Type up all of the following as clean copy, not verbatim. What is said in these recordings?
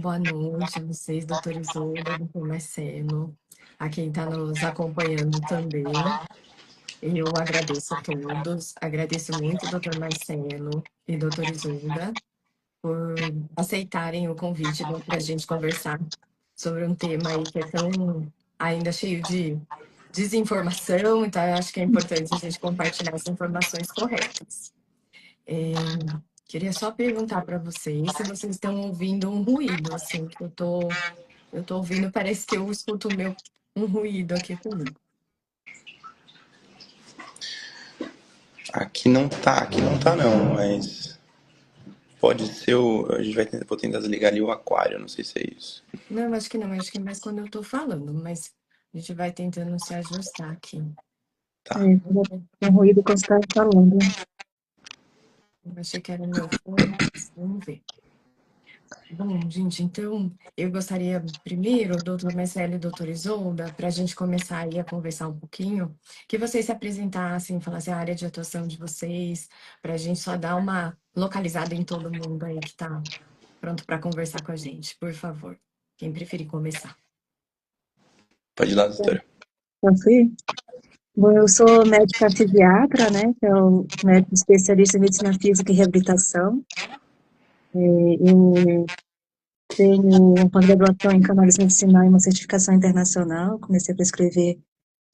boa noite a vocês, doutor Isolda, doutor Marcelo, a quem está nos acompanhando também. Eu agradeço a todos, agradeço muito, doutor Marcelo e doutor Isolda, por aceitarem o convite para a gente conversar sobre um tema aí que é tão ainda cheio de desinformação, então eu acho que é importante a gente compartilhar as informações corretas. Queria só perguntar para vocês se vocês estão ouvindo um ruído, assim, que eu tô ouvindo, parece que eu escuto um ruído aqui comigo. Aqui não tá não, mas pode ser vou tentar desligar ali o aquário, não sei se é isso. Não, eu acho que não, acho que é mais quando eu tô falando, mas a gente vai tentando se ajustar aqui. Tá. Tem ruído quando você está falando. Eu achei que era o meu fone, mas vamos ver. Bom, gente, então eu gostaria primeiro, doutor Marcelo e doutor Isolda, para a gente começar aí a conversar um pouquinho, que vocês se apresentassem, falassem a área de atuação de vocês, para a gente só dar uma localizada em todo mundo aí que está pronto para conversar com a gente, por favor. Quem preferir começar. Pode ir lá, doutora. Posso ir? Bom, eu sou médica fisiatra, né, que é o médico especialista em medicina física e reabilitação. Eu tenho uma pós-graduação em cannabis medicinal e uma certificação internacional. Comecei a prescrever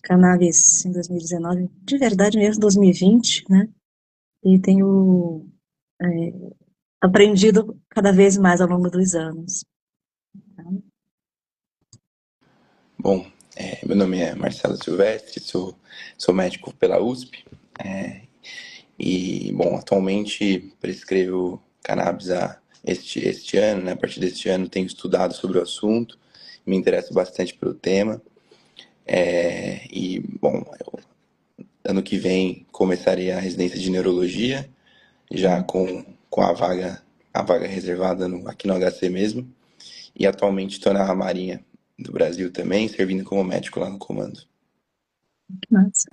cannabis em 2019, de verdade mesmo, 2020, né, e tenho aprendido cada vez mais ao longo dos anos. Bom, meu nome é Marcelo Silvestre, sou médico pela USP. Bom, atualmente prescrevo cannabis este ano, né? A partir deste ano tenho estudado sobre o assunto, me interesso bastante pelo tema. Bom, ano que vem começarei a residência de neurologia, já com a vaga reservada aqui no HC mesmo. E atualmente estou na Marinha do Brasil também, servindo como médico lá no comando. Massa.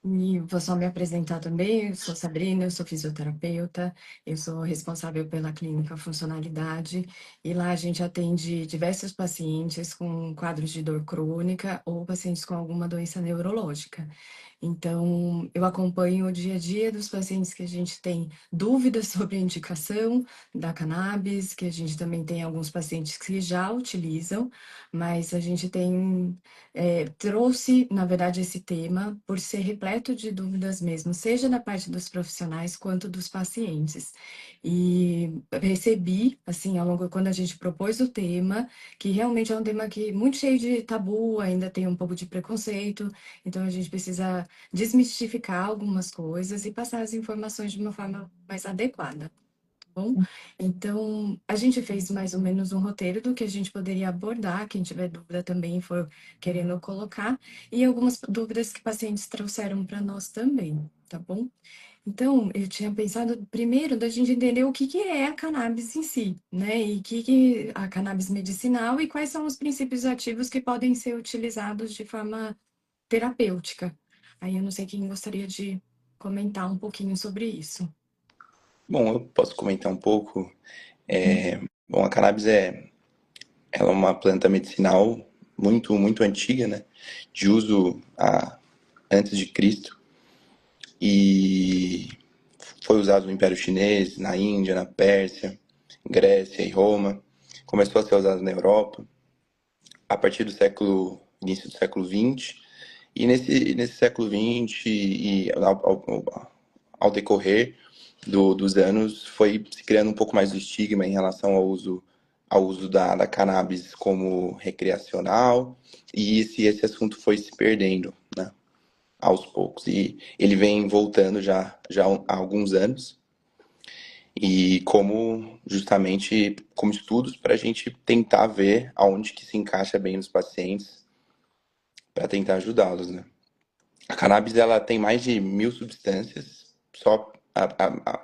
E vou só me apresentar também, eu sou Sabrina, eu sou fisioterapeuta, eu sou responsável pela clínica Funcionalidade, e lá a gente atende diversos pacientes com quadros de dor crônica ou pacientes com alguma doença neurológica. Então, eu acompanho o dia a dia dos pacientes que a gente tem dúvidas sobre a indicação da cannabis, que a gente também tem alguns pacientes que já utilizam, mas a gente trouxe, na verdade, esse tema por ser repleto de dúvidas mesmo, seja da parte dos profissionais quanto dos pacientes. E recebi, assim, quando a gente propôs o tema, que realmente é um tema que muito cheio de tabu, ainda tem um pouco de preconceito, então a gente precisa desmistificar algumas coisas e passar as informações de uma forma mais adequada. Bom, então a gente fez mais ou menos um roteiro do que a gente poderia abordar, quem tiver dúvida também for querendo colocar, e algumas dúvidas que pacientes trouxeram para nós também, tá bom? Então, eu tinha pensado primeiro da gente entender o que é a cannabis em si, né? E que a cannabis medicinal e quais são os princípios ativos que podem ser utilizados de forma terapêutica. Aí eu não sei quem gostaria de comentar um pouquinho sobre isso. Bom, eu posso comentar um pouco. Bom, a cannabis ela é uma planta medicinal muito antiga, né? De uso antes de Cristo. E foi usado no Império Chinês, na Índia, na Pérsia, Grécia e Roma. Começou a ser usado na Europa a partir do início do século XX. E nesse século XX e ao decorrer dos anos foi se criando um pouco mais do estigma em relação ao uso da cannabis como recreacional, e esse assunto foi se perdendo, né, aos poucos. E ele vem voltando já há alguns anos, e justamente como estudos para a gente tentar ver aonde que se encaixa bem nos pacientes para tentar ajudá-los, né? A cannabis ela tem mais de 1.000 substâncias, só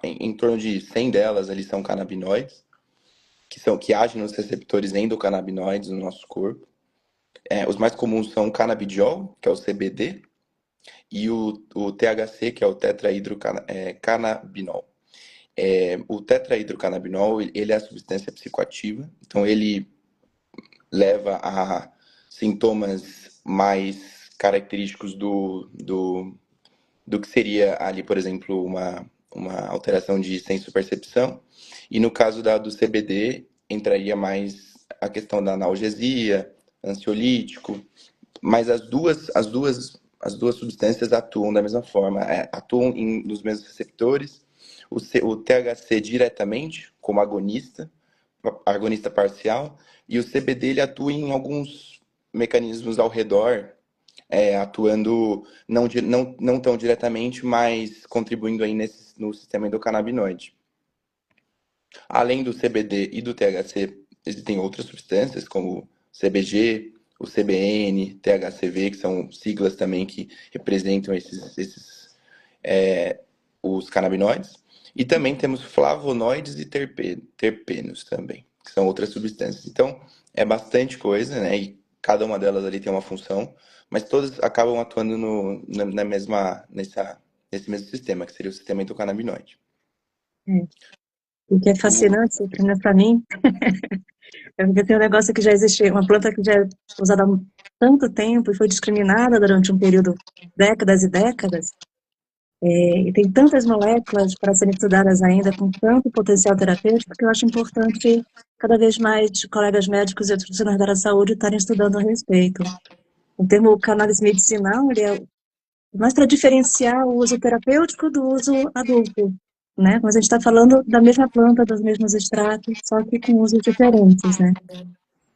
em torno de 100 delas ali são canabinoides, que agem nos receptores endocannabinoides no nosso corpo. Os mais comuns são o canabidiol, que é o CBD, e o THC, que é o tetrahidrocannabinol. O tetrahidrocannabinol, ele é a substância psicoativa, então ele leva a sintomas mais característicos do que seria ali, por exemplo, uma alteração de senso-percepção. E no caso do CBD, entraria mais a questão da analgesia, ansiolítico, mas as duas substâncias atuam da mesma forma, atuam nos mesmos receptores. O THC diretamente, como agonista parcial, e o CBD ele atua em alguns mecanismos ao redor, atuando não tão diretamente, mas contribuindo aí no sistema endocannabinoide. Além do CBD e do THC, existem outras substâncias, como o CBG, o CBN, THCV, que são siglas também que representam os canabinoides. E também temos flavonoides e terpenos também, que são outras substâncias. Então, é bastante coisa, né? E cada uma delas ali tem uma função, mas todas acabam atuando nesse mesmo sistema, que seria o sistema endocannabinoide. É. O que é O, fascinante, pelo menos para mim, é porque tem um negócio que já existe, uma planta que já é usada há tanto tempo e foi discriminada durante um período, décadas e décadas, e tem tantas moléculas para serem estudadas ainda, com tanto potencial terapêutico, que eu acho importante cada vez mais colegas médicos e outros profissionais da área da saúde estarem estudando a respeito. O termo cannabis medicinal, ele é mais para diferenciar o uso terapêutico do uso adulto, né? Mas a gente está falando da mesma planta, dos mesmos extratos, só que com usos diferentes, né?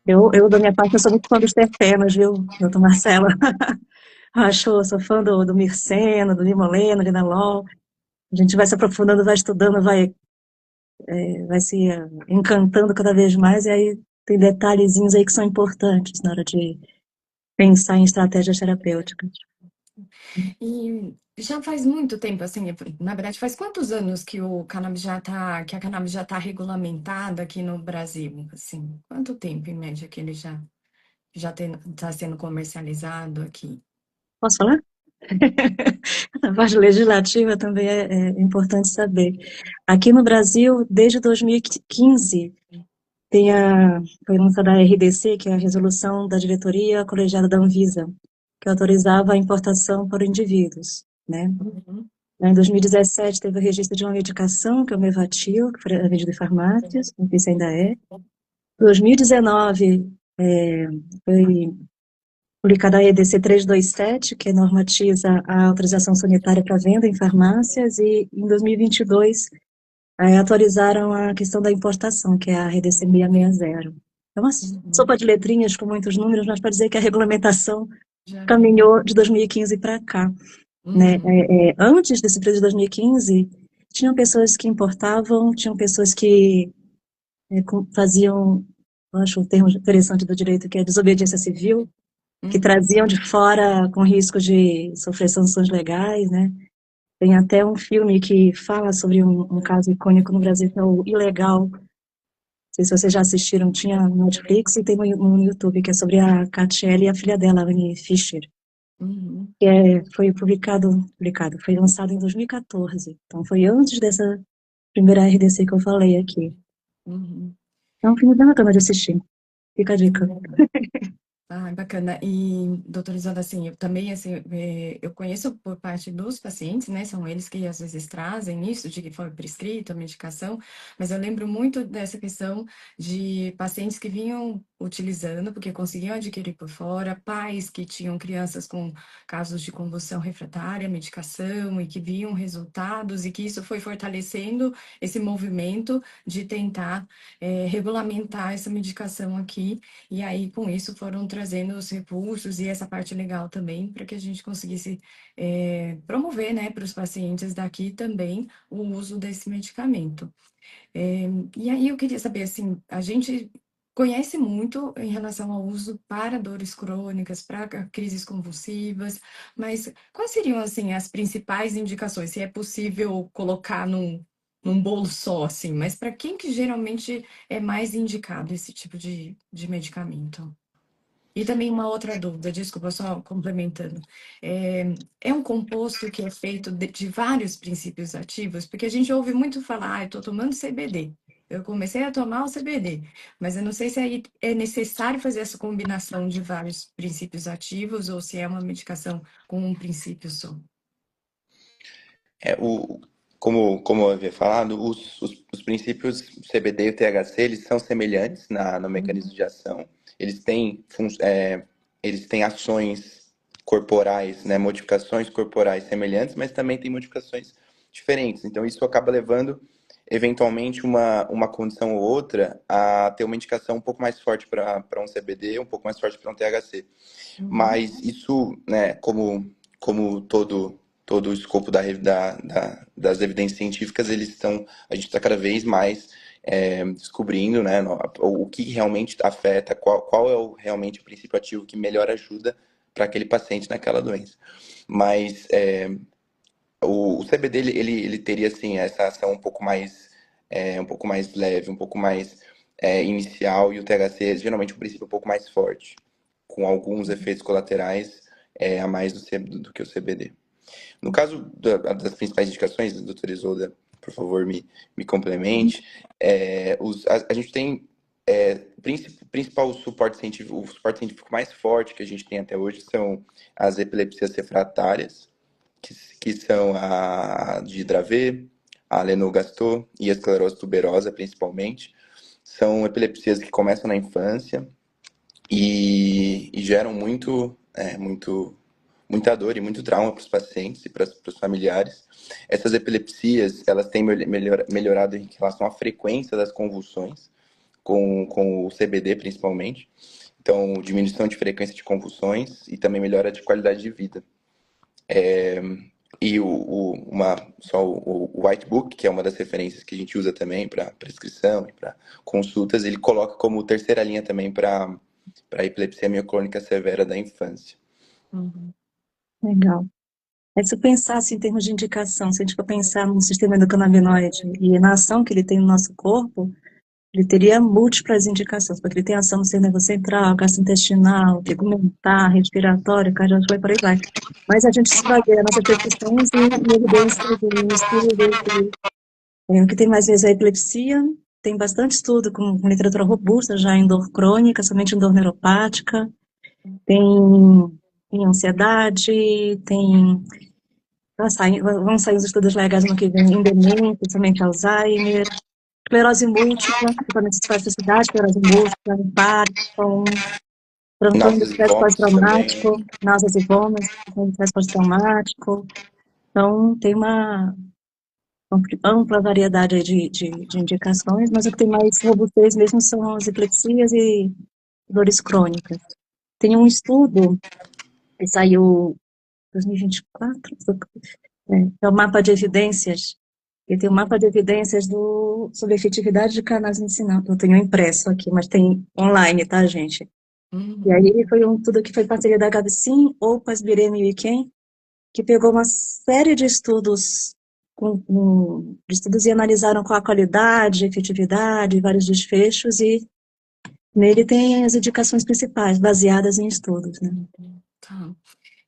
Da minha parte, eu sou muito fã dos terpenos, viu, doutor Marcelo? Sou fã do Mirceno, do Limoleno, Linalol. A gente vai se aprofundando, vai estudando, vai se encantando cada vez mais, e aí tem detalhezinhos aí que são importantes na hora de pensar em estratégias terapêuticas. E já faz muito tempo, assim, na verdade, faz quantos anos que que a cannabis já está regulamentada aqui no Brasil, assim? Quanto tempo, em média, que ele já está sendo comercializado aqui? Posso falar? A parte legislativa também é importante saber. Aqui no Brasil, desde 2015, foi lançada a RDC, que é a Resolução da Diretoria Colegiada da Anvisa, que autorizava a importação para indivíduos, né? Uhum, Em 2017, teve o registro de uma medicação, que é o Mevatil, que foi vendido em farmácias, não sei se ainda é. Em 2019, foi publicada a EDC 327, que normatiza a autorização sanitária para venda em farmácias, e em 2022 atualizaram a questão da importação, que é a RDC 660. É uma uhum. sopa de letrinhas com muitos números, mas para dizer que a regulamentação Já vem. caminhou de 2015 para cá, né? Uhum, Antes desse período de 2015, tinham pessoas que importavam, tinham pessoas que faziam, eu acho um termo interessante do direito, que é desobediência civil, que uhum, traziam de fora com risco de sofrer sanções legais, né? Tem até um filme que fala sobre um caso icônico no Brasil, que é o Ilegal. Não sei se vocês já assistiram, tinha no Netflix e tem no YouTube, que é sobre a Catiele e a filha dela, a Annie Fischer, uhum, que foi foi lançado em 2014. Então foi antes dessa primeira RDC que eu falei aqui. uhum. É um filme bem bacana de assistir. Fica a dica. Ah, bacana. E, doutora Isolda, assim, eu também, assim, eu conheço por parte dos pacientes, né, são eles que às vezes trazem isso, de que foi prescrito a medicação, mas eu lembro muito dessa questão de pacientes que vinham utilizando, porque conseguiam adquirir por fora, pais que tinham crianças com casos de convulsão refratária à medicação e que viam resultados, e que isso foi fortalecendo esse movimento de tentar, regulamentar essa medicação aqui. E aí, com isso, foram trazendo os recursos e essa parte legal também, para que a gente conseguisse promover, né, para os pacientes daqui também o uso desse medicamento. É, e aí eu queria saber, assim, a gente conhece muito em relação ao uso para dores crônicas, para crises convulsivas, mas quais seriam, assim, as principais indicações? Se é possível colocar num bolo só, assim, mas para quem que geralmente é mais indicado esse tipo de medicamento? E também uma outra dúvida, desculpa, só complementando. É um composto que é feito de vários princípios ativos? Porque a gente ouve muito falar, eu estou tomando CBD. Eu comecei a tomar o CBD, mas eu não sei se aí é necessário fazer essa combinação de vários princípios ativos ou se é uma medicação com um princípio só. É, como eu havia falado, os princípios CBD e o THC, eles são semelhantes no mecanismo Uhum. de ação. Eles têm, eles têm ações corporais, né, modificações corporais semelhantes, mas também tem modificações diferentes. Então, isso acaba levando, eventualmente, uma condição ou outra a ter uma indicação um pouco mais forte para um CBD, um pouco mais forte para um THC. Uhum. Mas isso, né, como todo o escopo das evidências científicas, a gente está cada vez mais descobrindo, né, o que realmente afeta, qual é realmente o princípio ativo que melhor ajuda para aquele paciente naquela doença. Mas o CBD, ele teria, assim, essa ação um pouco mais leve, um pouco mais inicial, e o THC, geralmente, um princípio um pouco mais forte, com alguns efeitos colaterais a mais do que o CBD. No caso das principais indicações, doutora Isolda, por favor, me complemente. A gente tem principal o suporte científico mais forte que a gente tem até hoje são as epilepsias refratárias, que são a de Dravet, a Lennox-Gastaut e a esclerose tuberosa, principalmente. São epilepsias que começam na infância e geram muita dor e muito trauma para os pacientes e para os familiares. Essas epilepsias, elas têm melhorado em relação à frequência das convulsões, com o CBD principalmente. Então, diminuição de frequência de convulsões e também melhora de qualidade de vida. E só o White Book, que é uma das referências que a gente usa também para prescrição e para consultas, ele coloca como terceira linha também para epilepsia mioclônica severa da infância. Uhum. Legal. Se eu pensasse em termos de indicação, se a gente for pensar no sistema endocannabinoide e na ação que ele tem no nosso corpo, ele teria múltiplas indicações, porque ele tem ação no sistema nervoso central, gastrointestinal, tegumentar, respiratório, cardiovascular e por aí vai. Mas a gente se baseia nas repercussões e evidências e estudos. O que tem mais vezes é a epilepsia, tem bastante estudo com literatura robusta já em dor crônica, somente em dor neuropática, tem em ansiedade, tem vão sair os estudos legais no que vem em demência, principalmente Alzheimer, esclerose múltipla, principalmente espasticidade, esclerose múltipla, Parkinson, transtorno do Náuseas e estresse vômitos também. pós-traumático, náuseas e vômitos, transtorno do estresse pós-traumático. Então, tem uma ampla variedade aí de indicações, mas o que tem mais robustez mesmo são as epilepsias e dores crônicas. Tem um estudo que saiu em 2024, é o mapa de evidências. E tem um mapa de evidências sobre a efetividade de cannabis medicinal. Eu tenho impresso aqui, mas tem online, tá, gente? E Uhum. aí foi tudo que foi parceria da Gabicim, OPAS, Bireme e Iquem, que pegou uma série de estudos de estudos e analisaram qual a qualidade, efetividade, vários desfechos, e nele tem as indicações principais, baseadas em estudos, né? Tá.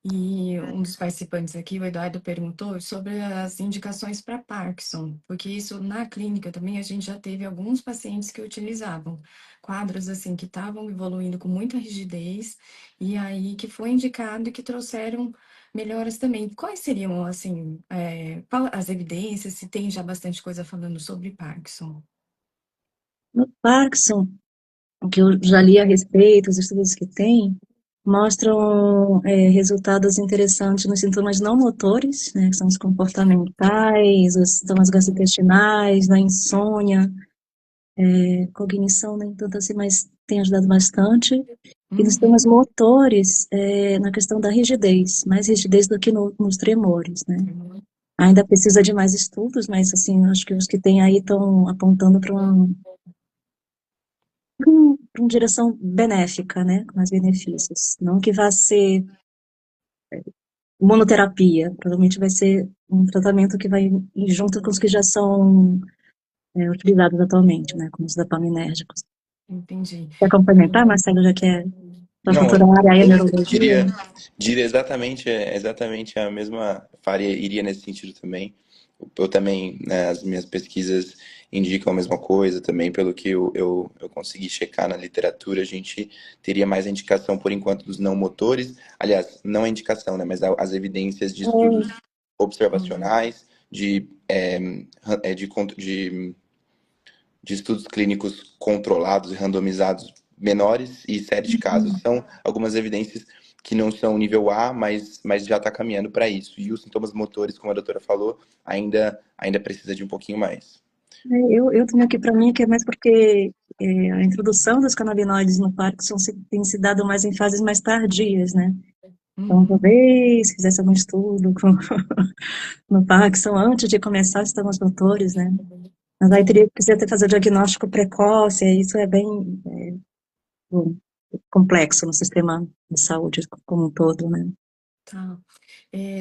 E um dos participantes aqui, o Eduardo, perguntou sobre as indicações para Parkinson, porque isso na clínica também a gente já teve alguns pacientes que utilizavam quadros assim que estavam evoluindo com muita rigidez e aí que foi indicado e que trouxeram melhoras também. Quais seriam assim, as evidências, se tem já bastante coisa falando sobre Parkinson? No Parkinson, o que eu já li a respeito, os estudos que tem, mostram resultados interessantes nos sintomas não motores, né, que são os comportamentais, os sintomas gastrointestinais, na insônia, cognição nem tanto assim, mas tem ajudado bastante. E nos sintomas Uhum. motores, na questão da rigidez, mais rigidez do que nos tremores, né. Ainda precisa de mais estudos, mas assim, acho que os que tem aí estão apontando para uma direção benéfica, né, com mais benefícios. Não que vá ser monoterapia, provavelmente vai ser um tratamento que vai ir junto com os que já são utilizados atualmente, né, como os dopaminérgicos. Entendi. Quer complementar, Marcelo, já que é Sua Não, futura área aí é eu neurologia? diria exatamente a mesma, iria nesse sentido também. Eu também, né, as minhas pesquisas indicam a mesma coisa também, pelo que eu consegui checar na literatura, a gente teria mais a indicação, por enquanto, dos não motores. Aliás, não a indicação, né, mas as evidências de estudos É, Uhum, observacionais, de estudos clínicos controlados e randomizados menores e série de casos. São algumas evidências que não são nível A, mas já está caminhando para isso. E os sintomas motores, como a doutora falou, ainda precisa de um pouquinho mais. eu tenho aqui para mim que é mais porque a introdução dos canabinoides no Parkinson tem se dado mais em fases mais tardias, né? Então, uhum. talvez fizesse algum estudo no Parkinson antes de começar os sintomas motores, né? Mas aí Sim. precisa ter fazer o diagnóstico precoce, e isso é bem bom, complexo no sistema de saúde como um todo, né? Tá.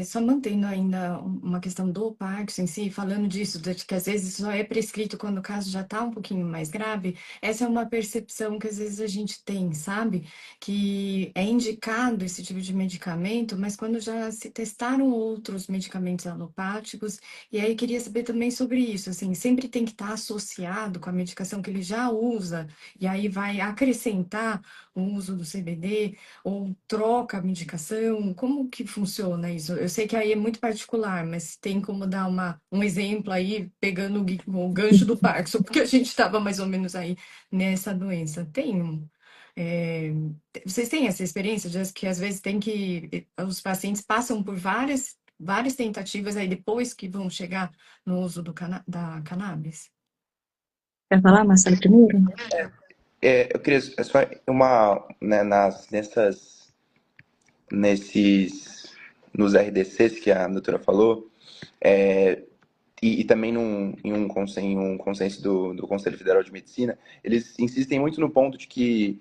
Só mantendo ainda uma questão do Parkinson em si, falando disso, de que às vezes só é prescrito quando o caso já está um pouquinho mais grave, essa é uma percepção que às vezes a gente tem, sabe? Que é indicado esse tipo de medicamento, mas quando já se testaram outros medicamentos alopáticos, e aí queria saber também sobre isso, assim, sempre tem que estar associado com a medicação que ele já usa, e aí vai acrescentar o uso do CBD ou troca a medicação? Como que funciona isso? Eu sei que aí é muito particular, mas tem como dar um exemplo aí, pegando o gancho do Parkinson, porque a gente estava mais ou menos aí nessa doença. É, vocês têm essa experiência de que às vezes tem que os pacientes passam por várias tentativas aí depois que vão chegar no uso da cannabis? Quer falar, Marcelo, primeiro? Eu queria só né, nesses, nos RDCs que a doutora falou, é, e também em um consenso do Conselho Federal de Medicina, eles insistem muito no ponto de que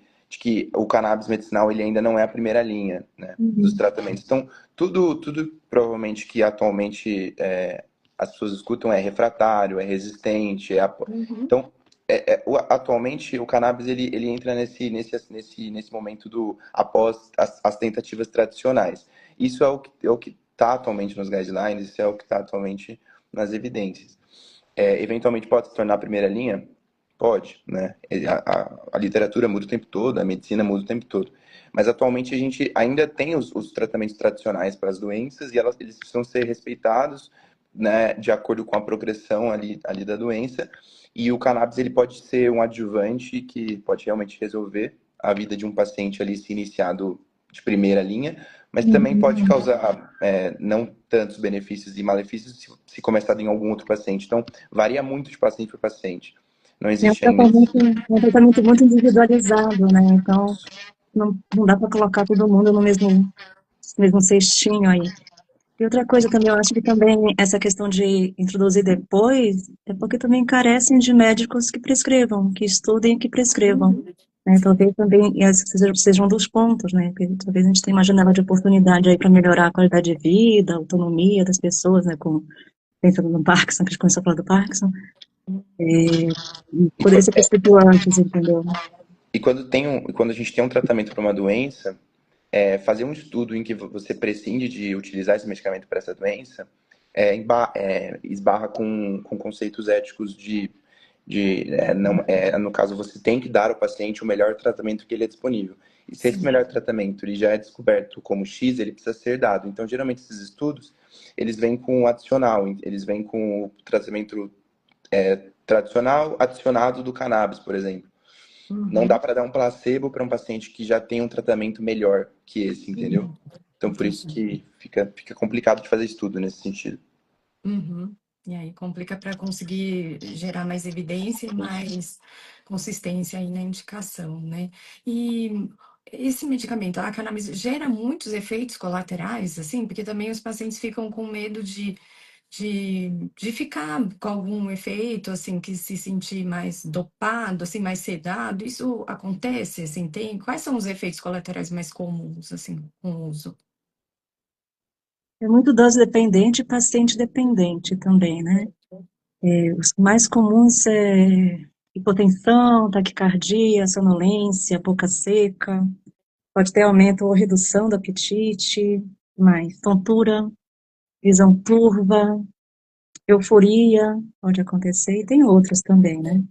o cannabis medicinal ele ainda não é a primeira linha, né, dos Uhum. tratamentos. Então, tudo provavelmente que atualmente as pessoas escutam é refratário, é resistente, Uhum, então atualmente o cannabis ele entra nesse momento do após as tentativas tradicionais. Isso é o que está atualmente nos guidelines, isso é o que está atualmente nas evidências. Eventualmente pode se tornar a primeira linha? Pode, né? A literatura muda o tempo todo, a medicina muda o tempo todo. Mas atualmente a gente ainda tem os tratamentos tradicionais para as doenças e eles precisam ser respeitados, né, de acordo com a progressão ali da doença. E o cannabis ele pode ser um adjuvante que pode realmente resolver a vida de um paciente ali se iniciado de primeira linha, mas também pode Uhum. causar não tantos benefícios e malefícios se começado em algum outro paciente. Então, varia muito de paciente para paciente. Não existe ainda. É um tratamento muito individualizado, né? Então, não dá para colocar todo mundo no mesmo cestinho aí. E outra coisa também, eu acho que também essa questão de introduzir depois é porque também carecem de médicos que prescrevam, que estudem e que prescrevam. uhum. Né? Sim. Talvez também esse seja um dos pontos, né? Porque talvez a gente tenha uma janela de oportunidade aí para melhorar a qualidade de vida, a autonomia das pessoas, né? Dentro do Parkinson, que a gente começou a falar do Parkinson, e E, poderia ser prescrito antes, entendeu? quando a gente tem um tratamento para uma doença, fazer um estudo em que você prescinde de utilizar esse medicamento para essa doença esbarra com conceitos éticos não, no caso, você tem que dar ao paciente o melhor tratamento que ele é disponível. E se esse Sim. melhor tratamento ele já é descoberto como X, ele precisa ser dado. Então, geralmente, esses estudos, eles vêm com o adicional, eles vêm com o tratamento tradicional adicionado do cannabis, por exemplo. Não dá Uhum. para dar um placebo para um paciente que já tem um tratamento melhor que esse, entendeu? Uhum. Então, por isso Entendi. que fica complicado de fazer estudo nesse sentido. Uhum. E aí complica para conseguir gerar mais evidência e mais consistência aí na indicação, né? E esse medicamento, a cannabis, gera muitos efeitos colaterais, assim, porque também os pacientes ficam com medo de ficar com algum efeito, assim, que se sentir mais dopado, assim, mais sedado. Isso acontece, assim, quais são os efeitos colaterais mais comuns, assim, com o uso? É muito dose dependente e paciente dependente também, né? Os mais comuns é hipotensão, taquicardia, sonolência, boca seca, pode ter aumento ou redução do apetite, mais tontura, visão turva, euforia, pode acontecer, e tem outros também, né?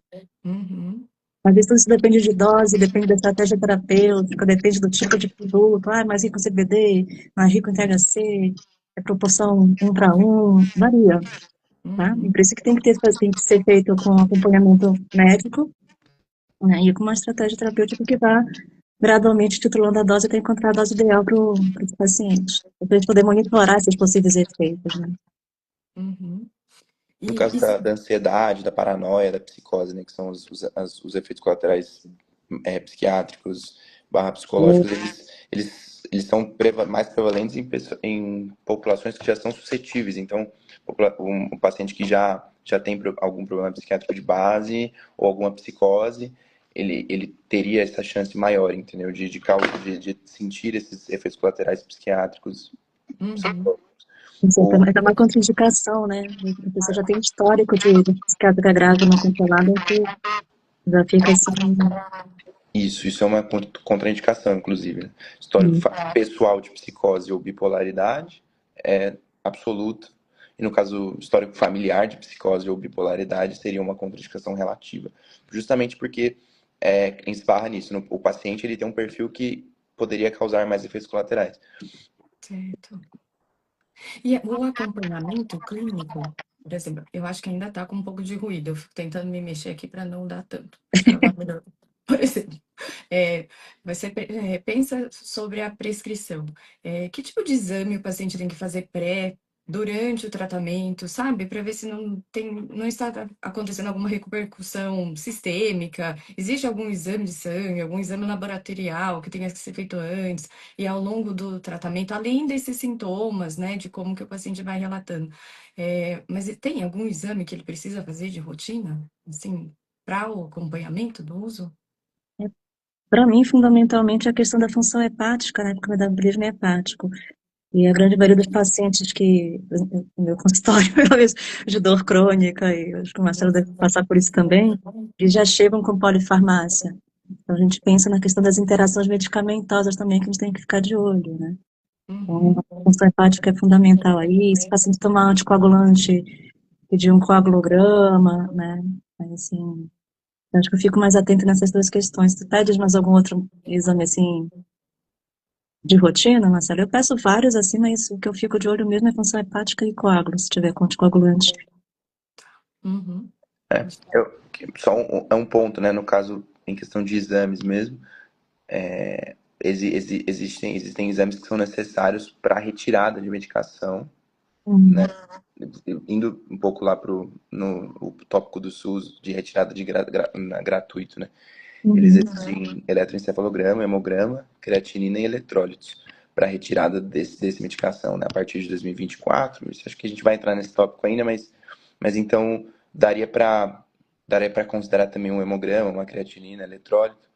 Uhum. Mas isso depende de dose, depende da estratégia terapêutica, depende do tipo de produto, mais rico em CBD, mais rico em THC, é proporção 1 para 1, varia, tá? E Uhum. por isso que tem que ser feito com acompanhamento médico, né, e com uma estratégia terapêutica que vá gradualmente titulando a dose até encontrar a dose ideal para os pacientes, para a gente poder monitorar esses possíveis efeitos, né? Uhum. No E, caso da ansiedade, da paranoia, da psicose, né, que são os efeitos colaterais psiquiátricos barra psicológicos, eles são mais prevalentes em populações que já são suscetíveis. Então, um paciente que já tem algum problema psiquiátrico de base ou alguma psicose, ele teria essa chance maior, entendeu? De sentir esses efeitos colaterais psiquiátricos. uhum. Isso Ou é uma contraindicação, né? A pessoa já tem histórico de psiquiátrica grave não controlada, que já fica assim. isso é uma contraindicação, inclusive, né? Histórico pessoal de psicose ou bipolaridade é absoluta. E no caso, histórico familiar de psicose ou bipolaridade seria uma contraindicação relativa. Justamente porque esbarra nisso. O paciente ele tem um perfil que poderia causar mais efeitos colaterais. Certo. E o acompanhamento clínico, por exemplo, eu acho que ainda está com um pouco de ruído. Eu fico tentando me mexer aqui para não dar tanto. Acho que agora melhor. Por exemplo, você pensa sobre a prescrição. Que tipo de exame o paciente tem que fazer durante o tratamento, sabe? Para ver se não está acontecendo alguma repercussão sistêmica. Existe algum exame de sangue, algum exame laboratorial que tenha que ser feito antes e ao longo do tratamento, além desses sintomas, né, de como que o paciente vai relatando. Mas tem algum exame que ele precisa fazer de rotina, assim, para o acompanhamento do uso? Para mim, fundamentalmente, a questão da função hepática, né? Porque o metabolismo é hepático. E a grande maioria dos pacientes que, no meu consultório, pelo menos, de dor crônica, e acho que o Marcelo deve passar por isso também, eles já chegam com polifarmácia. Então, a gente pensa na questão das interações medicamentosas também, que a gente tem que ficar de olho, né? Então, Uhum. a função hepática é fundamental aí. Se o paciente tomar anticoagulante, pedir um coagulograma, né? Mas, assim, eu acho que eu fico mais atenta nessas duas questões. Tu pedes mais algum outro exame, assim, de rotina, Marcelo? Eu peço vários, assim, mas o que eu fico de olho mesmo é função hepática e coágulo, se tiver com anticoagulante. Uhum. É um ponto, né? No caso, em questão de exames mesmo, existem exames que são necessários para a retirada de medicação, Hum, né? Indo um pouco lá no o tópico do SUS de retirada de gratuito, né? Eles uhum, exigem eletroencefalograma, hemograma, creatinina e eletrólitos para retirada desse medicação, né? A partir de 2024. Acho que a gente vai entrar nesse tópico ainda, mas então daria para considerar também um hemograma, uma creatinina, eletrólito.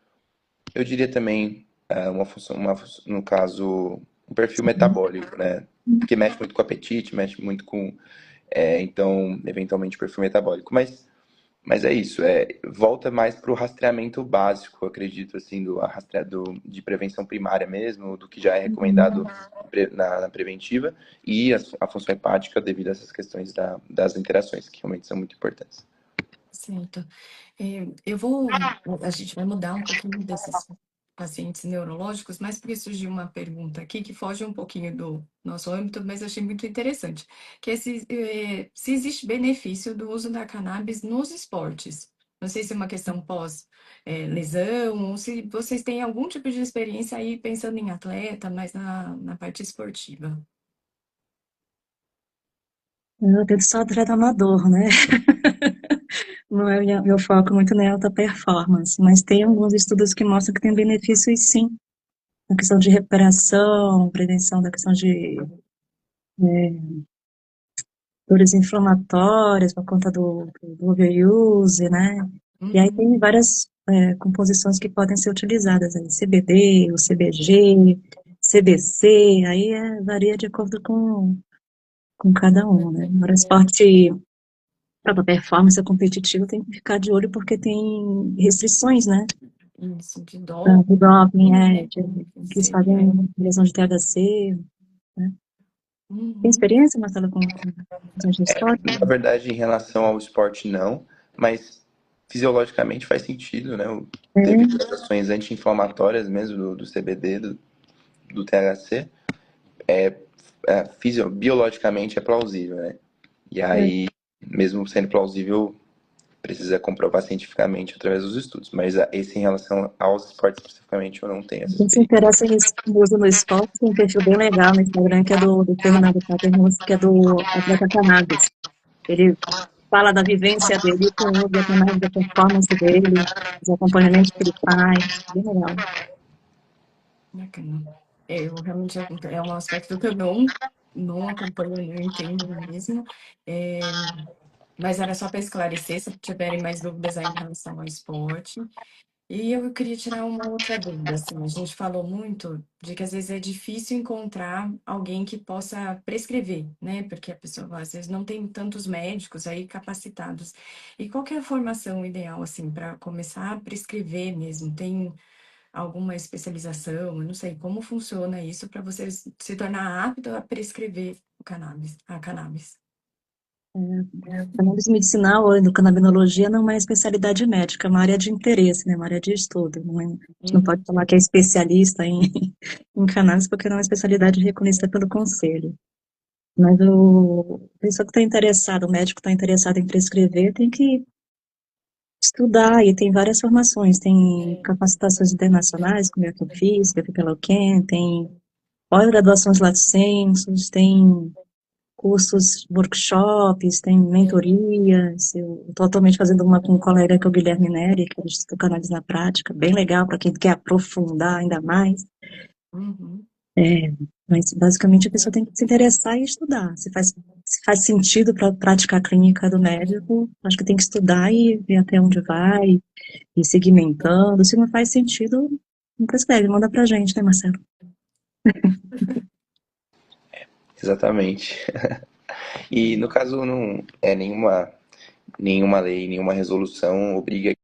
Eu diria também no caso, um perfil sim. metabólico, né? Porque mexe muito com o apetite, mexe muito com, então, eventualmente, perfil metabólico. Mas é isso, volta mais para o rastreamento básico, eu acredito, assim, de prevenção primária mesmo, do que já é recomendado na preventiva, e a função hepática devido a essas questões das interações, que realmente são muito importantes. Certo. A gente vai mudar um pouquinho desses pacientes neurológicos, mas porque surgiu uma pergunta aqui que foge um pouquinho do nosso âmbito, mas eu achei muito interessante, que é se existe benefício do uso da cannabis nos esportes. Não sei se é uma questão pós-lesão, ou se vocês têm algum tipo de experiência aí pensando em atleta, mas na parte esportiva. Eu tento só atleta amador, né? Não é meu foco muito na alta performance, mas tem alguns estudos que mostram que tem benefícios sim, na questão de recuperação, prevenção da questão de dores inflamatórias por conta do overuse, né? E aí Uhum, tem várias composições que podem ser utilizadas aí, CBD, o CBG, CBC, aí varia de acordo com cada um, né? Agora, esporte para performance competitiva tem que ficar de olho porque tem restrições, né? Isso, de do doping, doping, né? que eles É. fazem lesão de THC, né? Tem Uhum. experiência, Marcelo, com lesões de esporte? Na verdade, em relação ao esporte, não, mas fisiologicamente faz sentido, né? É, Devido às ações anti-inflamatórias mesmo do CBD, do THC, biologicamente é plausível, né? E é. aí, mesmo sendo plausível, precisa comprovar cientificamente através dos estudos. Mas esse em relação aos esportes especificamente, eu não tenho essa Quem se experiência. interessa em uso no esporte, tem um perfil bem legal no Instagram, que é do Fernando Paternos, que é do Atleta Cannabis. Ele fala da vivência dele com o uso da cannabis, da performance dele, os acompanhamentos que ele faz, bem legal. Bacana. Eu realmente é um aspecto que eu não acompanho, não entendo mesmo. É, mas era só para esclarecer, se tiverem mais dúvidas aí em relação ao esporte. E eu queria tirar uma outra dúvida, assim, a gente falou muito de que às vezes é difícil encontrar alguém que possa prescrever, né? Porque a pessoa às vezes não tem tantos médicos aí capacitados. E qual que é a formação ideal, assim, para começar a prescrever mesmo? Tem alguma especialização? Eu não sei como funciona isso para você se tornar apto a prescrever a cannabis. Cannabis medicinal ou endocrinologia não é uma especialidade médica, é uma área de interesse, né? Uma área de estudo. A gente não pode Uhum, falar que é especialista em cannabis, porque não é uma especialidade reconhecida pelo conselho. Mas a pessoa que está interessada, o médico que está interessado em prescrever, tem que estudar, e tem várias formações, tem capacitações internacionais, como eu que eu fiz, que eu fiz pela UQAM, tem pós-graduações Lato Sensus, tem cursos, workshops, tem mentorias. Eu estou atualmente fazendo uma com um colega que é o Guilherme Neri, que é do Instituto Cannabis na Prática, bem legal para quem quer aprofundar ainda mais. uhum, É, mas basicamente a pessoa tem que se interessar e estudar. Se faz sentido para a prática clínica do médico, acho que tem que estudar e ver até onde vai, e segmentando. Se não faz sentido, não prescreve, manda pra gente, né, Marcelo? Exatamente. E no caso, não é nenhuma lei, nenhuma resolução obriga.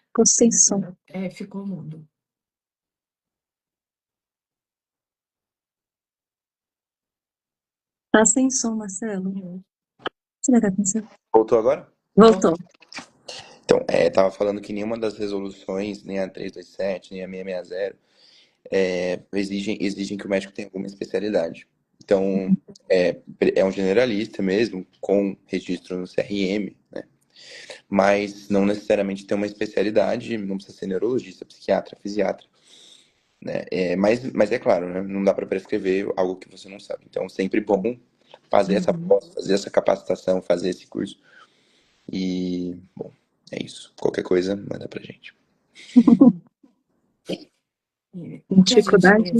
Ficou sem som. ficou mudo. Tá sem som, Marcelo. Será que aconteceu? Voltou agora? Voltou. Voltou. Então, tava falando que nenhuma das resoluções, nem a 327, nem a 660, exigem que o médico tenha alguma especialidade. Então, é um generalista mesmo, com registro no CRM, né? Mas não necessariamente tem uma especialidade, não precisa ser neurologista, psiquiatra, fisiatra, né? Mas é claro, né? Não dá para prescrever algo que você não sabe. Então, sempre bom fazer essa Uhum. pós, fazer essa capacitação, fazer esse curso. E, bom, é isso. Qualquer coisa, manda pra gente. O Tem que a gente. dificuldade?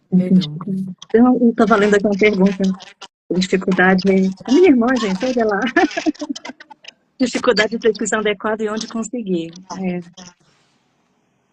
Tem Perdão. dificuldade. Eu estava lendo aqui uma pergunta. Tem dificuldade. A minha irmã, gente, olha lá. Dificuldade de prescrição adequada e onde conseguir.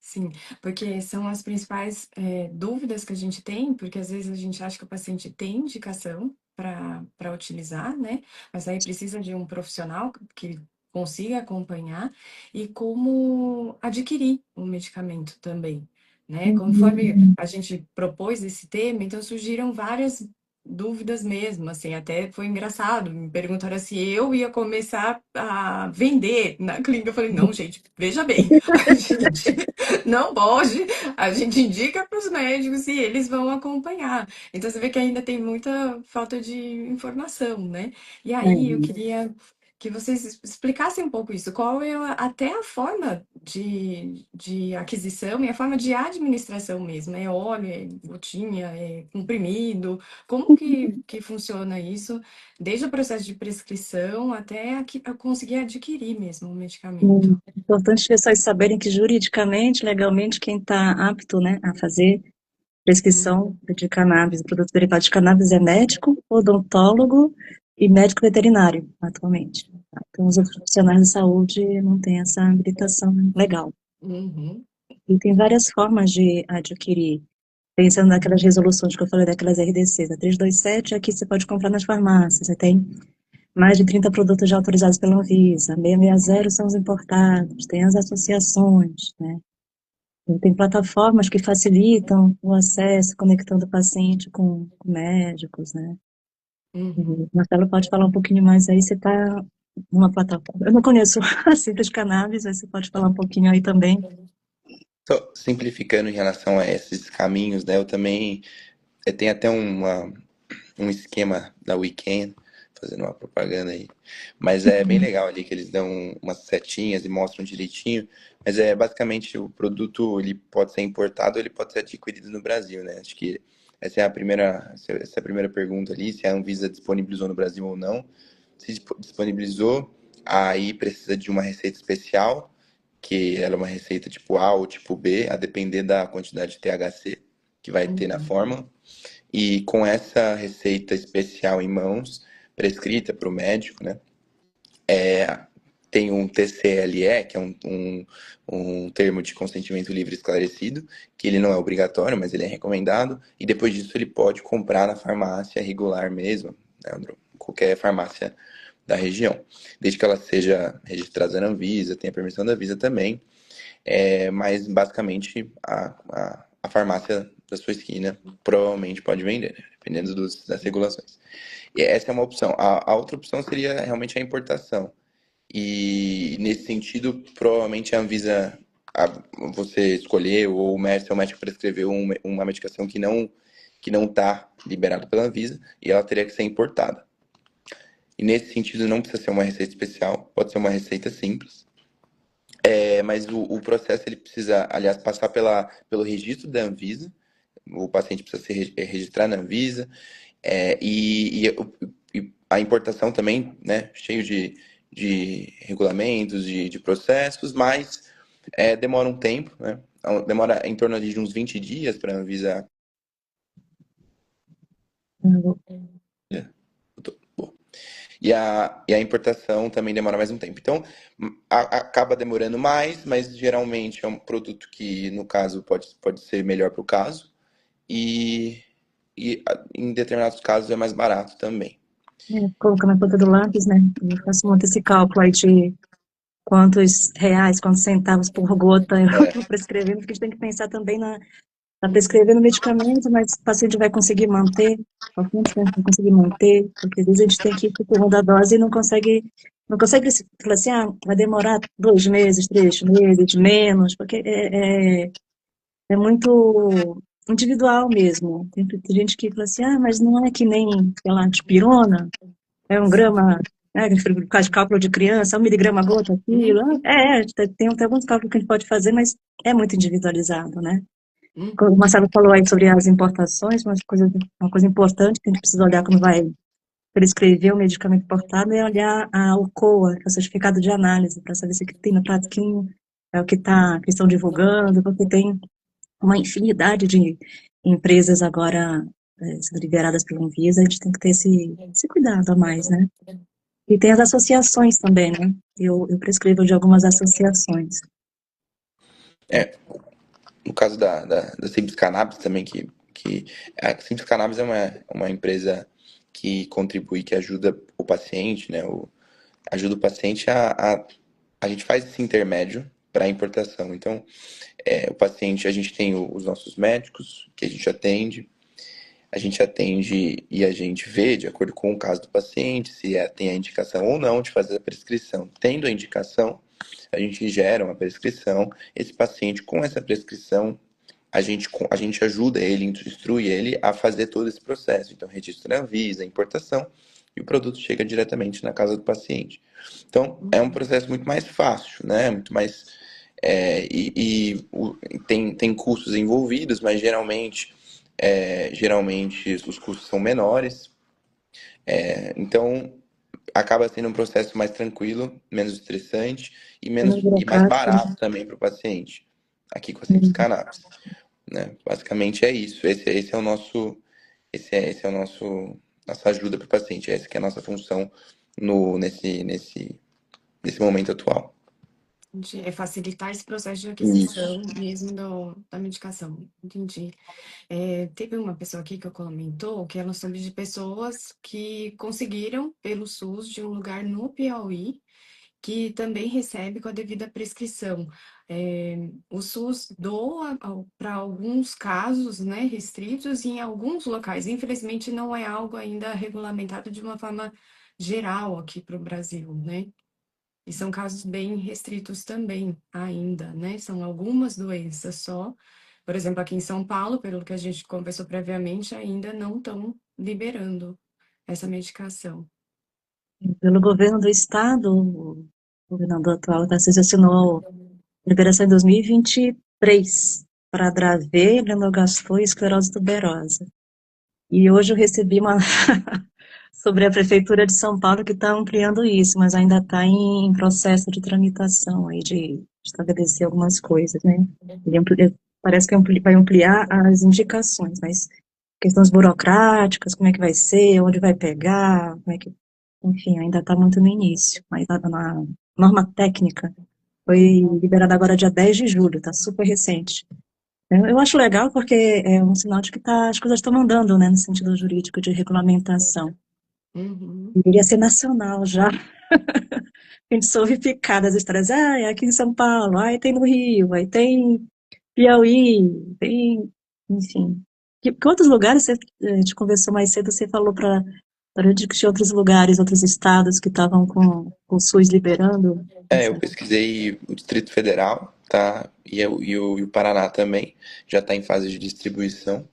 Sim, porque são as principais dúvidas que a gente tem, porque às vezes a gente acha que o paciente tem indicação para utilizar, né? Mas aí precisa de um profissional que consiga acompanhar e como adquirir o medicamento também, né? Conforme Uhum. a gente propôs esse tema, então surgiram várias dúvidas mesmo, assim, até foi engraçado, me perguntaram se eu ia começar a vender na clínica, eu falei, não, gente, veja bem, a gente não pode, a gente indica para os médicos e eles vão acompanhar. Então você vê que ainda tem muita falta de informação, né? E aí eu É. queria que vocês explicassem um pouco isso. Qual é até a forma de aquisição e a forma de administração mesmo? É óleo, é gotinha, é comprimido? Como que funciona isso, desde o processo de prescrição até a conseguir adquirir mesmo o medicamento? É importante as pessoas saberem que juridicamente, legalmente, quem está apto, né, a fazer prescrição de cannabis, produto derivado de cannabis, é médico, odontólogo e médico veterinário, atualmente. Tá? Então, os outros profissionais de saúde não têm essa habilitação legal. Uhum, E tem várias formas de adquirir. Pensando naquelas resoluções que eu falei, daquelas RDCs, a 327, aqui você pode comprar nas farmácias, você tem mais de 30 produtos já autorizados pela Anvisa, 660 são os importados, tem as associações, né? E tem plataformas que facilitam o acesso, conectando o paciente com médicos, né? E Uhum. o Marcelo pode falar um pouquinho mais aí, você está numa plataforma. Eu não conheço a Simples Cannabis, aí você pode falar um pouquinho aí também. Só simplificando em relação a esses caminhos, né? Eu também tenho até um esquema da Weekend, fazendo uma propaganda aí. Mas é bem legal ali que eles dão umas setinhas e mostram direitinho. Mas é basicamente o produto, ele pode ser importado ou ele pode ser adquirido no Brasil, né? Acho que essa é a primeira pergunta ali, se a Anvisa disponibilizou no Brasil ou não. Se disponibilizou, aí precisa de uma receita especial, que ela é uma receita tipo A ou tipo B, a depender da quantidade de THC que vai ter na Uhum. fórmula. E com essa receita especial em mãos, prescrita para o médico, né? Tem um TCLE, que é um termo de consentimento livre esclarecido, que ele não é obrigatório, mas ele é recomendado, e depois disso ele pode comprar na farmácia regular mesmo, né, André? Qualquer farmácia da região, desde que ela seja registrada na Anvisa, tenha permissão da Anvisa também, mas basicamente a farmácia da sua esquina provavelmente pode vender, né? Dependendo das regulações. E essa é uma opção. A outra opção seria realmente a importação. E nesse sentido, provavelmente a Anvisa, você escolheu, ou seu médico prescreveu uma medicação que não está liberada pela Anvisa, e ela teria que ser importada. E nesse sentido, não precisa ser uma receita especial, pode ser uma receita simples. Mas o processo ele precisa, aliás, passar pelo registro da Anvisa. O paciente precisa se registrar na Anvisa. E a importação também, né, cheio de regulamentos, de processos, mas demora um tempo, né? Demora em torno de uns 20 dias para a Anvisa. E a importação também demora mais um tempo. Então, acaba demorando mais, mas geralmente é um produto que, no caso, pode ser melhor para o caso. E, em determinados casos é mais barato também. Colocar na ponta do lápis, né? Eu faço muito esse cálculo aí de quantos reais, quantos centavos por gota eu É, estou prescrevendo, porque a gente tem que pensar também na prescrevendo medicamento, mas o paciente vai conseguir manter, por quanto tempo vai conseguir manter, porque às vezes a gente tem que ir empurrando a dose e não consegue falar assim, vai demorar 2 meses, 3 meses, menos, porque é muito individual mesmo. Tem gente que fala assim, mas não é que nem, sei lá, dipirona, é 1 grama, né, por causa de cálculo de criança, 1 miligrama gota, aquilo. Uhum. Tem alguns cálculos que a gente pode fazer, mas é muito individualizado, né? O Uhum. Marcelo falou aí sobre as importações, uma coisa importante que a gente precisa olhar quando vai prescrever o medicamento importado é olhar o COA, que é o certificado de análise, para saber se o que tem no pratinho é o que estão divulgando, porque tem uma infinidade de empresas agora sendo liberadas pela Anvisa, a gente tem que ter esse cuidado a mais, né? E tem as associações também, né? Eu prescrevo de algumas associações. é, no caso da Simples Cannabis também, que a Simples Cannabis é uma empresa que contribui, que ajuda o paciente, né? Ajuda o paciente a gente faz esse intermédio para a importação. Então, o paciente, a gente tem os nossos médicos que a gente atende e a gente vê, de acordo com o caso do paciente, se tem a indicação ou não de fazer a prescrição. Tendo a indicação, a gente gera uma prescrição. Esse paciente, com essa prescrição, a gente ajuda ele, instrui ele a fazer todo esse processo. Então, registro na Anvisa, importação, e o produto chega diretamente na casa do paciente. Então, é um processo muito mais fácil, né? Muito mais. Tem custos envolvidos, mas geralmente os custos são menores. Então, acaba sendo um processo mais tranquilo, menos estressante Menos e mais burocrático, né? barato também para o paciente, aqui com a Simples Cannabis, né? Basicamente é isso. Esse é o nosso, esse é o nosso, nossa ajuda para o paciente. Essa que é a nossa função nesse momento atual. É facilitar esse processo de Isso. aquisição mesmo da medicação. Entendi. Teve uma pessoa aqui que comentou que ela soube de pessoas que conseguiram, pelo SUS, de um lugar no Piauí, que também recebe com a devida prescrição. O SUS doa para alguns casos, né, restritos e em alguns locais. Infelizmente, não é algo ainda regulamentado de uma forma geral aqui para o Brasil, né? E são casos bem restritos também, ainda, né? São algumas doenças só. Por exemplo, aqui em São Paulo, pelo que a gente conversou previamente, ainda não estão liberando essa medicação. Pelo governo do estado, o governador atual Tarcísio assinou liberação em 2023 para Dravet, Lennox-Gastaut e esclerose tuberosa. E hoje eu recebi uma sobre a Prefeitura de São Paulo que está ampliando isso, mas ainda está em processo de tramitação aí de estabelecer algumas coisas, né? Parece que vai ampliar as indicações, mas questões burocráticas, como é que vai ser, onde vai pegar, como é que, enfim, ainda está muito no início, mas na norma técnica foi Uhum. liberada agora dia 10 de julho, está super recente. Eu acho legal porque é um sinal de que as coisas estão andando, né, no sentido jurídico de regulamentação. Uhum. Deveria ser nacional já. A gente só ouve picadas histórias, é aqui em São Paulo, aí tem no Rio, aí tem Piauí, tem, enfim. Que outros lugares, a gente conversou mais cedo, você falou para eu discutir outros lugares, outros estados que estavam com o SUS liberando. Eu pesquisei o Distrito Federal, tá? E o Paraná também já está em fase de distribuição.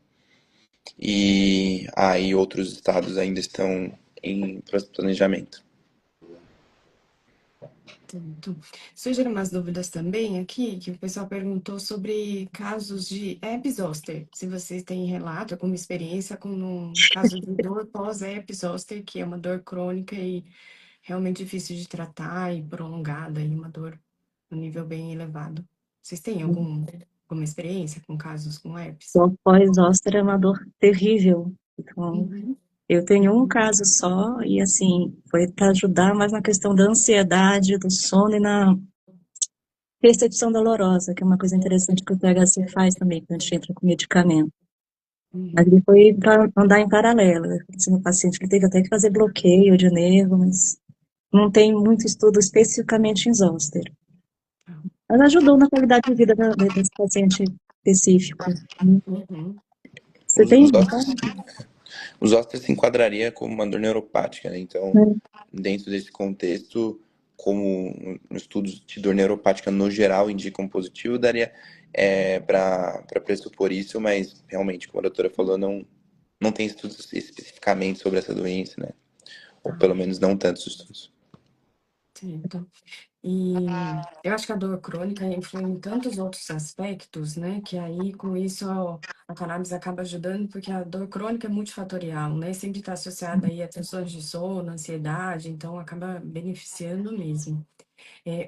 E aí outros estados ainda estão em planejamento. Certo. Surgiram umas dúvidas também aqui, que o pessoal perguntou sobre casos de herpes zoster. Se vocês têm relato, alguma experiência com um caso de dor pós-herpes zoster, que é uma dor crônica e realmente difícil de tratar e prolongada, e uma dor no nível bem elevado. Vocês têm alguma experiência com casos com herpes? O pós-zoster é uma dor terrível. Então, Uhum. eu tenho um caso só, e assim, foi para ajudar mais na questão da ansiedade, do sono e na percepção dolorosa, que é uma coisa interessante que o THC faz também, quando a gente entra com medicamento. Mas Uhum. ele foi para andar em paralelo. Esse meu paciente ele teve até que fazer bloqueio de nervo, mas não tem muito estudo especificamente em zoster. Mas ajudou na qualidade de vida desse paciente específico. Uhum. Você Os, tem? os ossos, os ossos se enquadraria como uma dor neuropática, né? Então, Né? dentro desse contexto, como estudos de dor neuropática no geral indicam positivo, daria para pressupor isso, mas realmente, como a doutora falou, não tem estudos especificamente sobre essa doença, né? Ou pelo menos não tantos estudos. Certo. E eu acho que a dor crônica influi em tantos outros aspectos, né? Que aí, com isso, a cannabis acaba ajudando, porque a dor crônica é multifatorial, né? Sempre está associada aí a transtornos de sono, ansiedade, então acaba beneficiando mesmo.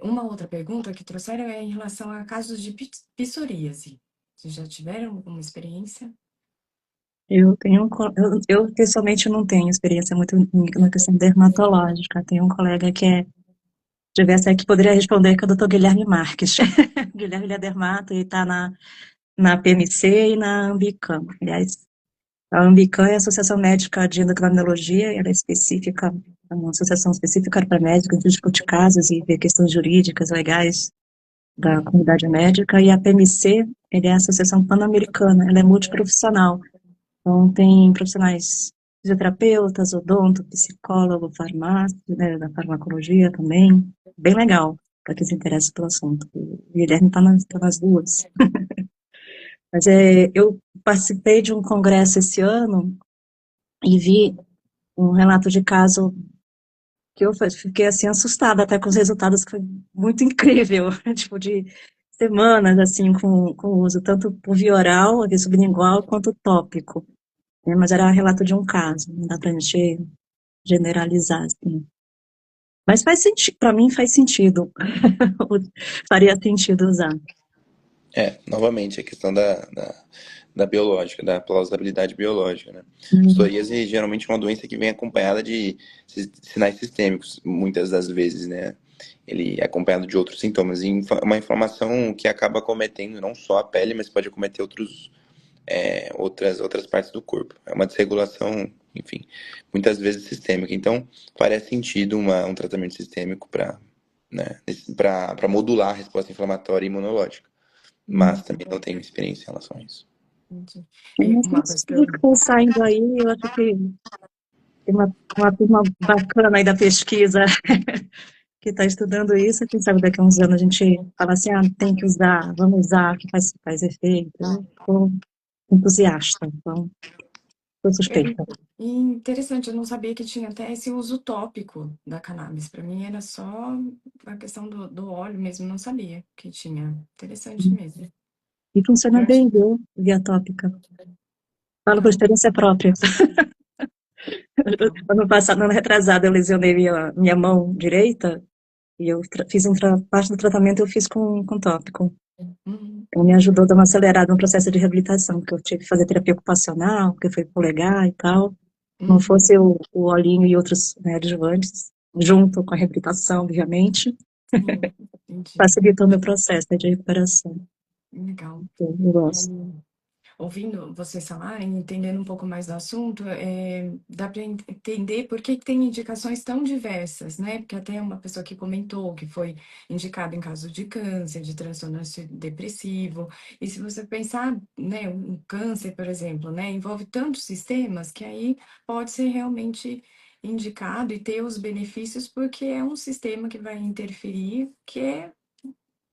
Uma outra pergunta que trouxeram é em relação a casos de psoríase. Vocês já tiveram alguma experiência? Eu tenho eu pessoalmente não tenho experiência muito na questão dermatológica. Tenho um colega que tivesse aqui, poderia responder, que é o Dr. Guilherme Marques. Guilherme, ele é dermato e está na PMC e na Ambicam. Aliás, a Ambicam é a Associação Médica de Endocrinologia, ela é específica, é uma associação específica para médicos, discute casos e ver questões jurídicas, legais da comunidade médica, e a PMC, ele é a Associação Pan-Americana, ela é multiprofissional. Então, tem profissionais fisioterapeutas, odonto, psicólogo, farmácia, né, da farmacologia também. Bem legal, para quem se interessa pelo assunto. O Guilherme está nas duas. Mas eu participei de um congresso esse ano e vi um relato de caso que eu fiquei assim assustada até com os resultados, que foi muito incrível, tipo de semanas assim com o uso tanto por via oral, via sublingual, quanto tópico, né? Mas era relato de um caso, não dá pra gente generalizar assim. Mas faz sentido, para mim faz sentido. Faria sentido usar. Novamente, a questão da biológica, da plausibilidade biológica, né? Hum, Psoríase geralmente é uma doença que vem acompanhada de sinais sistêmicos, muitas das vezes, né? ele é acompanhado de outros sintomas. E uma inflamação que acaba acometendo não só a pele, mas pode acometer outras partes do corpo. É uma desregulação, enfim, muitas vezes sistêmica. Então, faria sentido um tratamento sistêmico para, né, para modular a resposta inflamatória e imunológica. Mas também não tenho experiência em relação a isso. Entendi. Mas Uma isso coisa que tudo eu... que está saindo aí, eu acho que tem uma turma bacana aí da pesquisa que está estudando isso, quem sabe daqui a uns anos a gente fala assim, tem que usar, vamos usar, que faz efeito. Eu sou entusiasta, então sou suspeita. Interessante, eu não sabia que tinha até esse uso tópico da cannabis. Para mim era só a questão do óleo mesmo, não sabia que tinha. Interessante mesmo. E funciona Eu acho bem, viu, via tópica. Falo por legal, experiência própria. legal. Ano passado, ano retrasado, eu lesionei minha mão direita e eu fiz parte do tratamento eu fiz com tópico. Uhum, Então, me ajudou a dar uma acelerada no processo de reabilitação, porque eu tive que fazer terapia ocupacional, porque foi polegar e tal. Não uhum, fosse o olhinho e outros, né, adjuvantes, junto com a reabilitação, obviamente, sim, entendi. facilitou meu processo, né, de recuperação. Legal. Eu gosto. E ouvindo vocês falarem, entendendo um pouco mais do assunto, dá para entender por que que tem indicações tão diversas, né? Porque até uma pessoa que comentou que foi indicado em caso de câncer, de transtorno depressivo. E se você pensar, né, um câncer, por exemplo, né, envolve tantos sistemas que aí pode ser realmente indicado e ter os benefícios porque é um sistema que vai interferir, que é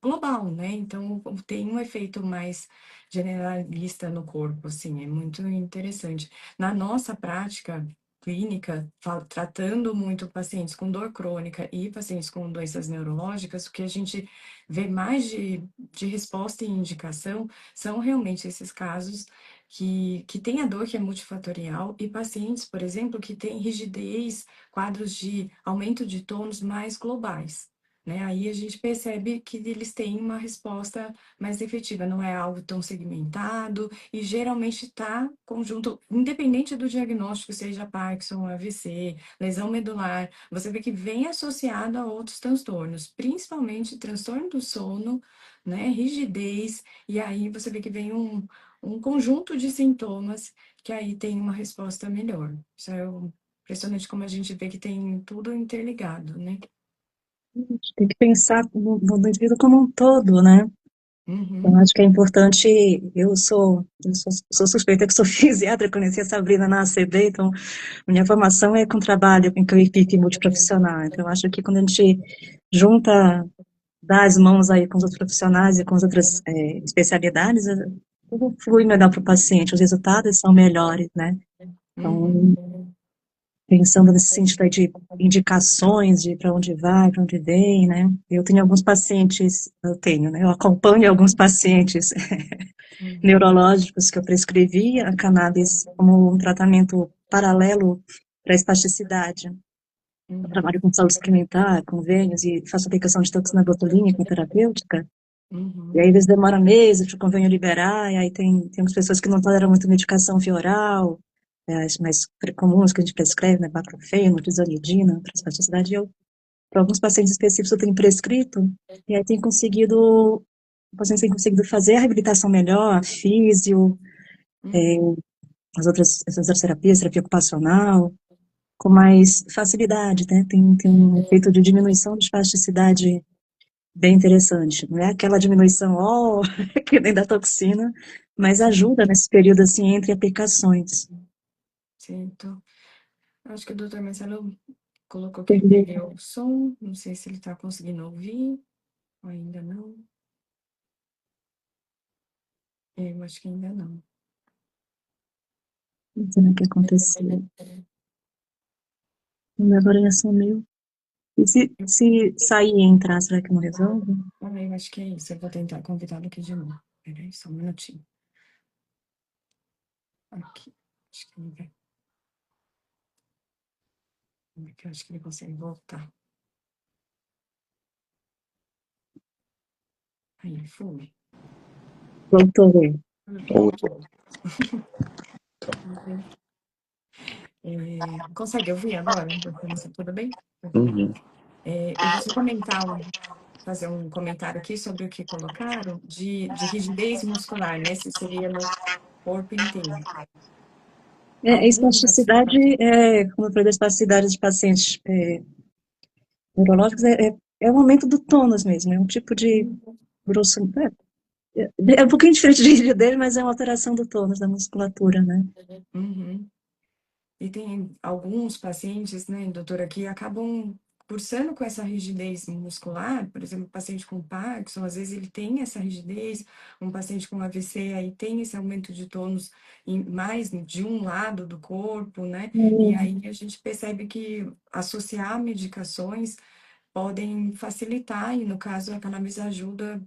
global, né? Então tem um efeito mais generalista no corpo, assim, é muito interessante. Na nossa prática clínica, tratando muito pacientes com dor crônica e pacientes com doenças neurológicas, o que a gente vê mais de resposta e indicação são realmente esses casos que tem a dor que é multifatorial e pacientes, por exemplo, que têm rigidez, quadros de aumento de tônus mais globais, né? Aí a gente percebe que eles têm uma resposta mais efetiva, não é algo tão segmentado e geralmente está conjunto, independente do diagnóstico, seja Parkinson, AVC, lesão medular, você vê que vem associado a outros transtornos, principalmente transtorno do sono, né, rigidez, e aí você vê que vem um conjunto de sintomas que aí tem uma resposta melhor. Isso é impressionante como a gente vê que tem tudo interligado, né? Tem que pensar no indivíduo como um todo, né? Eu Uhum. acho que é importante, eu sou suspeita que sou fisiatra, conheci a Sabrina na ACB, então minha formação é com trabalho com equipe multiprofissional, então eu acho que quando a gente junta, dá as mãos aí com os outros profissionais e com as outras especialidades, tudo flui melhor para o paciente, os resultados são melhores, né? Uhum. Então, pensando nesse sentido aí de indicações de para onde vai, para onde vem, né? Eu tenho alguns pacientes, né? Eu acompanho alguns pacientes Uhum. neurológicos que eu prescrevi a cannabis como um tratamento paralelo para a espasticidade. Eu Uhum. trabalho com saúde suplementar, convênios e faço aplicação de toxina botulínica terapêutica. E aí Uhum. eles demoram meses para o convênio liberar, e aí temos pessoas que não toleram muito medicação via oral, as mais comuns que a gente prescreve, né, baclofeno, tizanidina, para espasticidade. Para alguns pacientes específicos eu tenho prescrito, e aí o paciente tem conseguido fazer a reabilitação melhor, a físio, Uhum. as outras terapias, terapia ocupacional, com mais facilidade, né? Tem um efeito de diminuição de espasticidade bem interessante. Não é aquela diminuição, que nem da toxina, mas Sim, ajuda nesse período, assim, entre aplicações. certo. Acho que o doutor Marcelo colocou que ele Perdeu. perdeu o som. Não sei se ele está conseguindo ouvir ou ainda não. Eu acho que ainda não. Não sei o que aconteceu. Agora já sumiu. E se sair e entrar, será que não resolve? Eu acho que é isso. Eu vou tentar convidá-lo aqui de novo. Peraí, só um minutinho. Aqui. Acho que ele vai. Eu acho que ele consegue voltar. Aí, foi. Voltou. Ou Voltou. Consegue ouvir agora? Tudo bem? Uhum. Eu vou só fazer um comentário aqui sobre o que colocaram de rigidez muscular, né? Se seria no corpo inteiro. Algumas. Espasticidade, como eu falei, da espasticidade de pacientes neurológicos, é o aumento do tônus mesmo, é um tipo de grosso. É um pouquinho diferente de rigidez, mas é uma alteração do tônus da musculatura, né? Uhum. E tem alguns pacientes, né, doutora, que acabam cursando com essa rigidez muscular, por exemplo, o paciente com Parkinson, às vezes ele tem essa rigidez, um paciente com AVC aí tem esse aumento de tônus mais de um lado do corpo, né? E aí a gente percebe que associar medicações podem facilitar, e no caso a cannabis ajuda,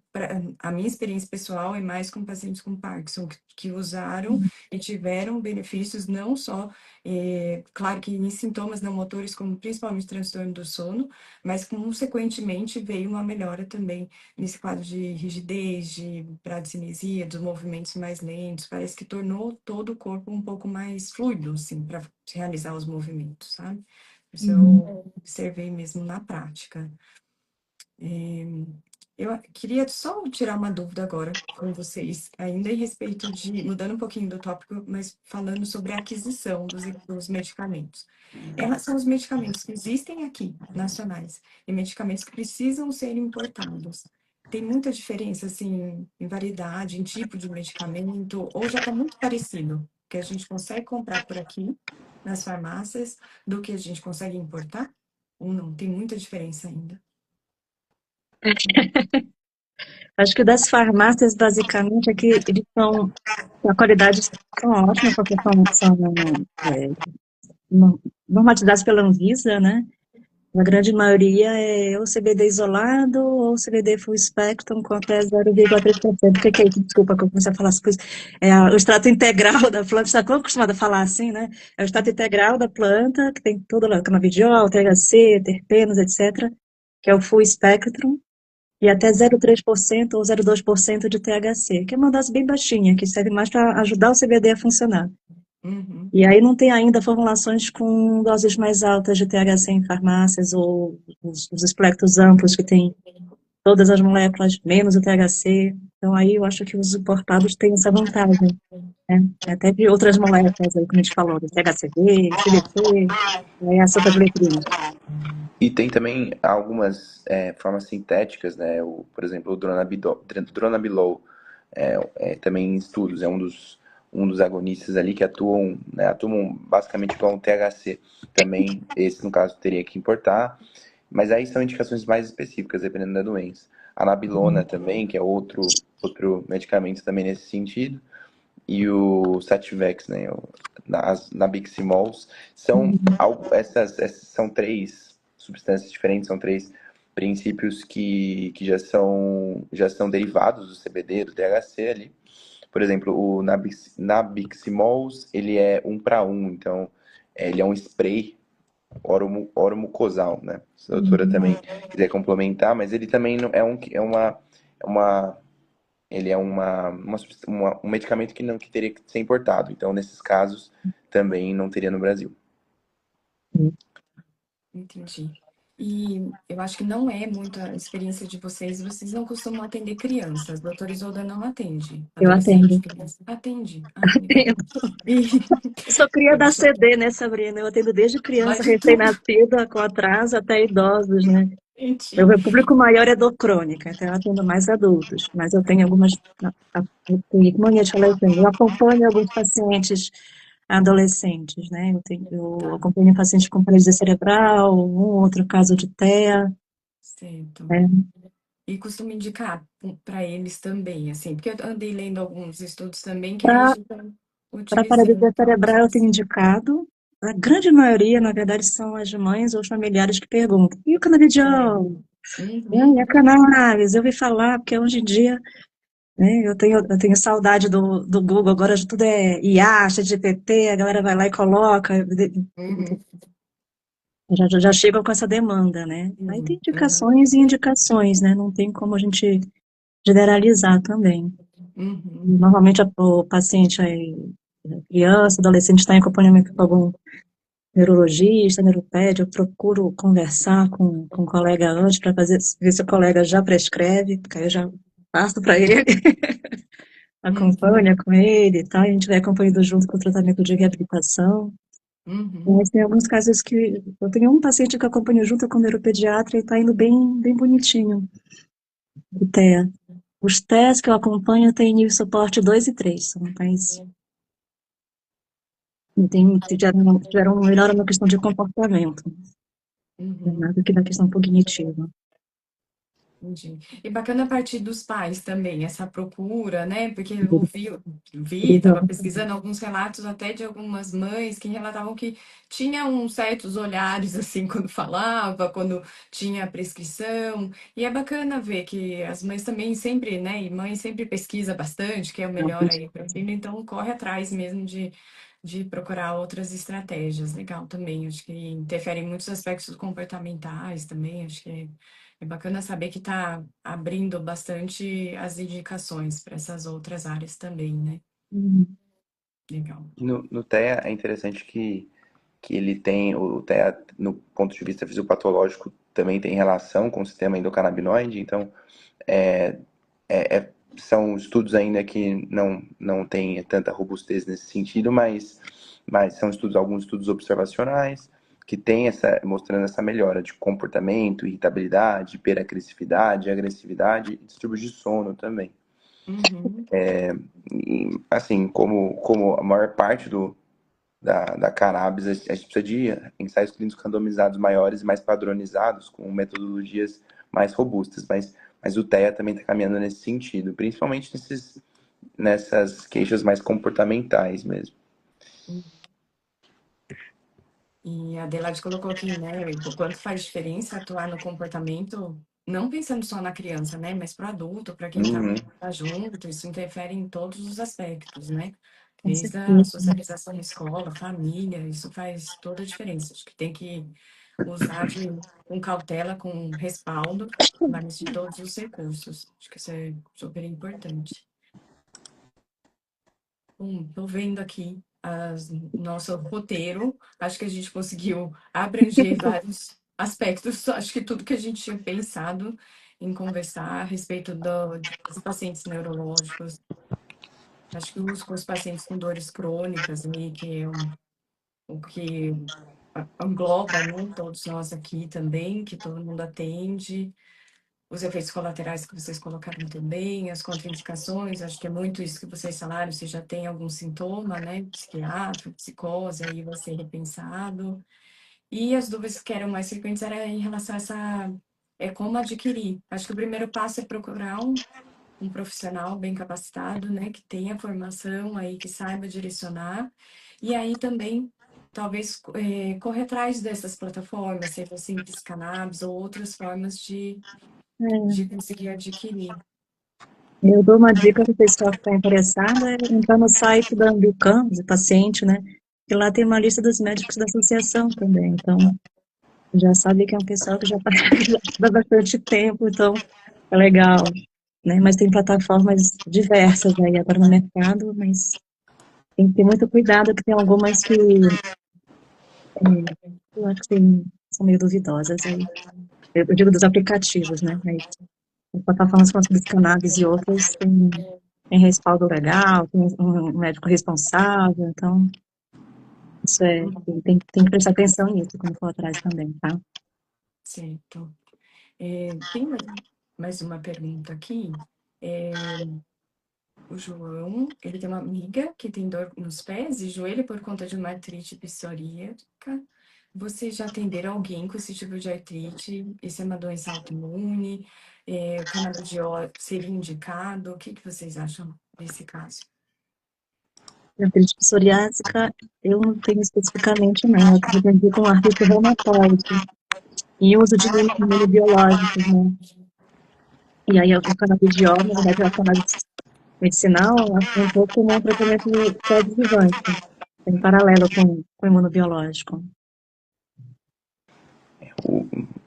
a minha experiência pessoal é mais com pacientes com Parkinson, que usaram e tiveram benefícios não só, claro que em sintomas não motores, como principalmente transtorno do sono, mas consequentemente veio uma melhora também nesse quadro de rigidez, de bradicinesia, dos movimentos mais lentos, parece que tornou todo o corpo um pouco mais fluido, assim, para realizar os movimentos, sabe? Isso eu observei mesmo na prática. Eu queria só tirar uma dúvida agora com vocês, ainda em respeito de, mudando um pouquinho do tópico, mas falando sobre a aquisição dos medicamentos. Em relação aos medicamentos que existem aqui, nacionais, e medicamentos que precisam ser importados, tem muita diferença, assim, em variedade, em tipo de medicamento, ou já está muito parecido, que a gente consegue comprar por aqui, nas farmácias, do que a gente consegue importar? Ou não? Tem muita diferença ainda. Acho que das farmácias, basicamente, é que eles são, a qualidade são ótima, porque são normatizados pela Anvisa, né? A grande maioria é ou CBD isolado ou CBD full spectrum com até 0,3%. O que é isso? Desculpa que eu comecei a falar as coisas. O extrato integral da planta, está acostumada a falar assim, né? É o extrato integral da planta, que tem todo lá, canabidiol, THC, terpenos, etc., que é o full spectrum, e até 0,3% ou 0,2% de THC, que é uma dose bem baixinha, que serve mais para ajudar o CBD a funcionar. Uhum. E aí não tem ainda formulações com doses mais altas de THC em farmácias ou os espectros amplos que tem todas as moléculas, menos o THC. Então aí eu acho que os importados têm essa vantagem, né? Até de outras moléculas aí, como a gente falou, do THCV, CBC, a sotagliflozina. E tem também algumas formas sintéticas, né? Por exemplo, o Dronabilol, também em estudos, é um dos agonistas ali que atuam, né, atuam basicamente igual um THC. Também, esse no caso teria que importar, mas aí são indicações mais específicas, dependendo da doença. A Nabilona também, que é outro medicamento também nesse sentido, e o Sativex, né, as Nabiximols, essas são três substâncias diferentes, são três princípios que já são derivados do CBD, do THC ali. Por exemplo, o Nabiximols, ele é 1 para 1, então ele é um spray oromucosal, né? Se a doutora também quiser complementar, mas ele também não é uma ele é um medicamento que não que teria que ser importado. Então, nesses casos, também não teria no Brasil. Entendi. E eu acho que não é muita experiência de vocês, vocês não costumam atender crianças. Doutora Isolda não atende. Eu Adolescente, atendo. criança. Atende. Ah, legal. E Eu só queria eu dar só CD, né, Sabrina? Eu atendo desde vai criança de tudo. recém-nascida, com atraso, até idosos, né? Entendi. Meu público maior é dor crônica, então eu atendo mais adultos, mas eu tenho algumas, como eu ia te falar, eu acompanho alguns pacientes adolescentes, né? Eu Tá, acompanho pacientes com paralisia cerebral, um outro caso de TEA, certo. né? E costumo indicar para eles também, assim, porque eu andei lendo alguns estudos também que aí já estão Para utilizando paralisia talvez cerebral eu tenho nesse. indicado, a grande maioria, na verdade, são as mães ou os familiares que perguntam, e o Sim. canabidiol? E Uhum. a cannabis? Eu ouvi falar, porque hoje em dia, né, eu tenho saudade do Google, agora tudo é IA, ChatGPT, a galera vai lá e coloca, Uhum. já chegam com essa demanda, né? Aí tem Exato. indicações e indicações, né? Não tem como a gente generalizar também. Uhum. Normalmente o paciente é criança, adolescente está em acompanhamento com algum neurologista, neuropédia, eu procuro conversar com o colega antes para ver se o colega já prescreve, porque aí eu já passo para ele, Uhum. acompanha com ele e tal, e a gente vai acompanhando junto com o tratamento de reabilitação. Uhum. Mas tem alguns casos que eu tenho um paciente que eu acompanho junto com o neuropediatra e está indo bem, bem bonitinho, o TEA. Os TEAs que eu acompanho têm nível de suporte 2 e 3, são mais, tiveram uma melhora na questão de comportamento, não é Uhum. nada que na questão cognitiva. Entendi. E bacana a partir dos pais também, essa procura, né? Porque eu estava pesquisando alguns relatos até de algumas mães que relatavam que tinham uns certos olhares assim quando falava, quando tinha prescrição. E é bacana ver que as mães também sempre, né? E mãe sempre pesquisa bastante, que é o melhor aí para o filho, então corre atrás mesmo de procurar outras estratégias. Legal também, acho que interfere em muitos aspectos comportamentais também, acho que é bacana saber que está abrindo bastante as indicações para essas outras áreas também, né? Uhum. Legal. E no TEA é interessante que ele tem, o TEA, no ponto de vista fisiopatológico, também tem relação com o sistema endocannabinoide, então são estudos ainda que não têm tanta robustez nesse sentido, mas são estudos, alguns estudos observacionais que têm mostrando essa melhora de comportamento, irritabilidade, hiperagressividade, agressividade e distúrbios de sono também. Uhum, E, assim, como a maior parte da cannabis, a gente precisa de ensaios clínicos randomizados maiores e mais padronizados, com metodologias mais robustas, mas o TEA também está caminhando nesse sentido, principalmente nessas queixas mais comportamentais mesmo. e a Adelaide colocou aqui, né, o quanto faz diferença atuar no comportamento, não pensando só na criança, né, mas para o adulto, para quem está Uhum. junto, isso interfere em todos os aspectos, né? Com Desde a certeza. socialização na escola, família, isso faz toda a diferença. Acho que tem que usar com cautela, com respaldo, mas de todos os recursos. Acho que isso é super importante. Bom, tô vendo aqui nosso roteiro. Acho que a gente conseguiu abranger vários aspectos. Acho que tudo que a gente tinha pensado em conversar a respeito dos pacientes neurológicos. Acho que os com os pacientes com dores crônicas, né, que é o que engloba, né, todos nós aqui também, que todo mundo atende. Os efeitos colaterais que vocês colocaram também, as contraindicações, acho que é muito isso que vocês falaram, se já tem algum sintoma, né, psiquiátrico, psicose, aí vai ser repensado. E as dúvidas que eram mais frequentes era em relação a como adquirir. Acho que o primeiro passo é procurar um profissional bem capacitado, né, que tenha formação aí, que saiba direcionar, e aí também talvez correr atrás dessas plataformas, seja Simples Cannabis ou outras formas de conseguir adquirir. Eu dou uma dica para o pessoal que está interessado, é entrar no site da Ambilcam, do paciente, né? E lá tem uma lista dos médicos da associação também. Então, já sabe que é um pessoal que já está há bastante tempo, então é legal, né? Mas tem plataformas diversas aí agora no mercado, mas tem que ter muito cuidado, que tem algumas que eu acho que são meio duvidosas aí. Eu digo dos aplicativos, né? Mas as plataformas como as cannabis e outras tem respaldo legal, tem um médico responsável, então isso tem que prestar atenção nisso quando for atrás também, tá? Certo. Tem mais uma pergunta aqui. É, o João, ele tem uma amiga que tem dor nos pés e joelho por conta de uma artrite psoríaca. Vocês já atenderam alguém com esse tipo de artrite? Isso é uma doença autoimune? O canabidiol seria indicado? O que que vocês acham desse caso? Artrite psoriásica, eu não tenho especificamente, não. Eu aprendi com artrite reumatoide e uso de imunobiológicos, né? E aí o canabidiol, na verdade, é a cannabis medicinal, um pouco como um tratamento coadjuvante, em paralelo com o imunobiológico.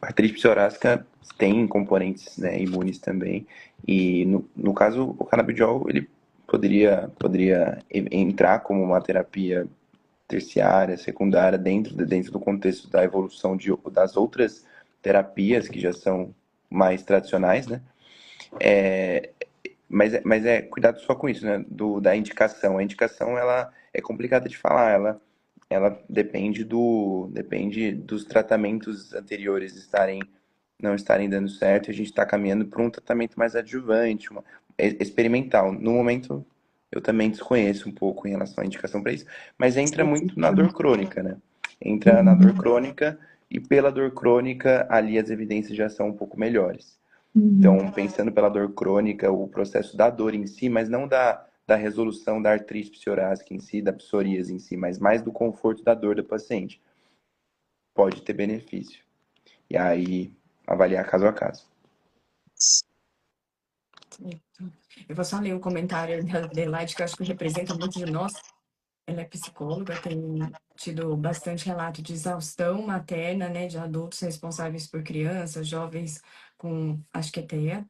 A artrite psoríaca tem componentes, né, imunes também, e no caso, o canabidiol, ele poderia entrar como uma terapia terciária, secundária, dentro do contexto da evolução das outras terapias que já são mais tradicionais, né? Mas cuidado só com isso, né? Da indicação. A indicação, ela é complicada de falar, ela depende dos tratamentos anteriores não estarem dando certo, e a gente está caminhando para um tratamento mais adjuvante, experimental. No momento, eu também desconheço um pouco em relação à indicação para isso, mas entra muito na Específico, né? dor crônica, né? Entra na dor Uhum. crônica, e pela dor crônica, ali as evidências já são um pouco melhores. Uhum. Então, pensando pela dor crônica, o processo da dor em si, mas não da resolução da artrite psoriásica em si, da psoríase em si, mas mais do conforto da dor do paciente, pode ter benefício. E aí, avaliar caso a caso. Eu vou só ler um comentário da Adelaide, que eu acho que representa muito de nós. Ela é psicóloga, tem tido bastante relato de exaustão materna, né, de adultos responsáveis por crianças, jovens com, acho que é TEA.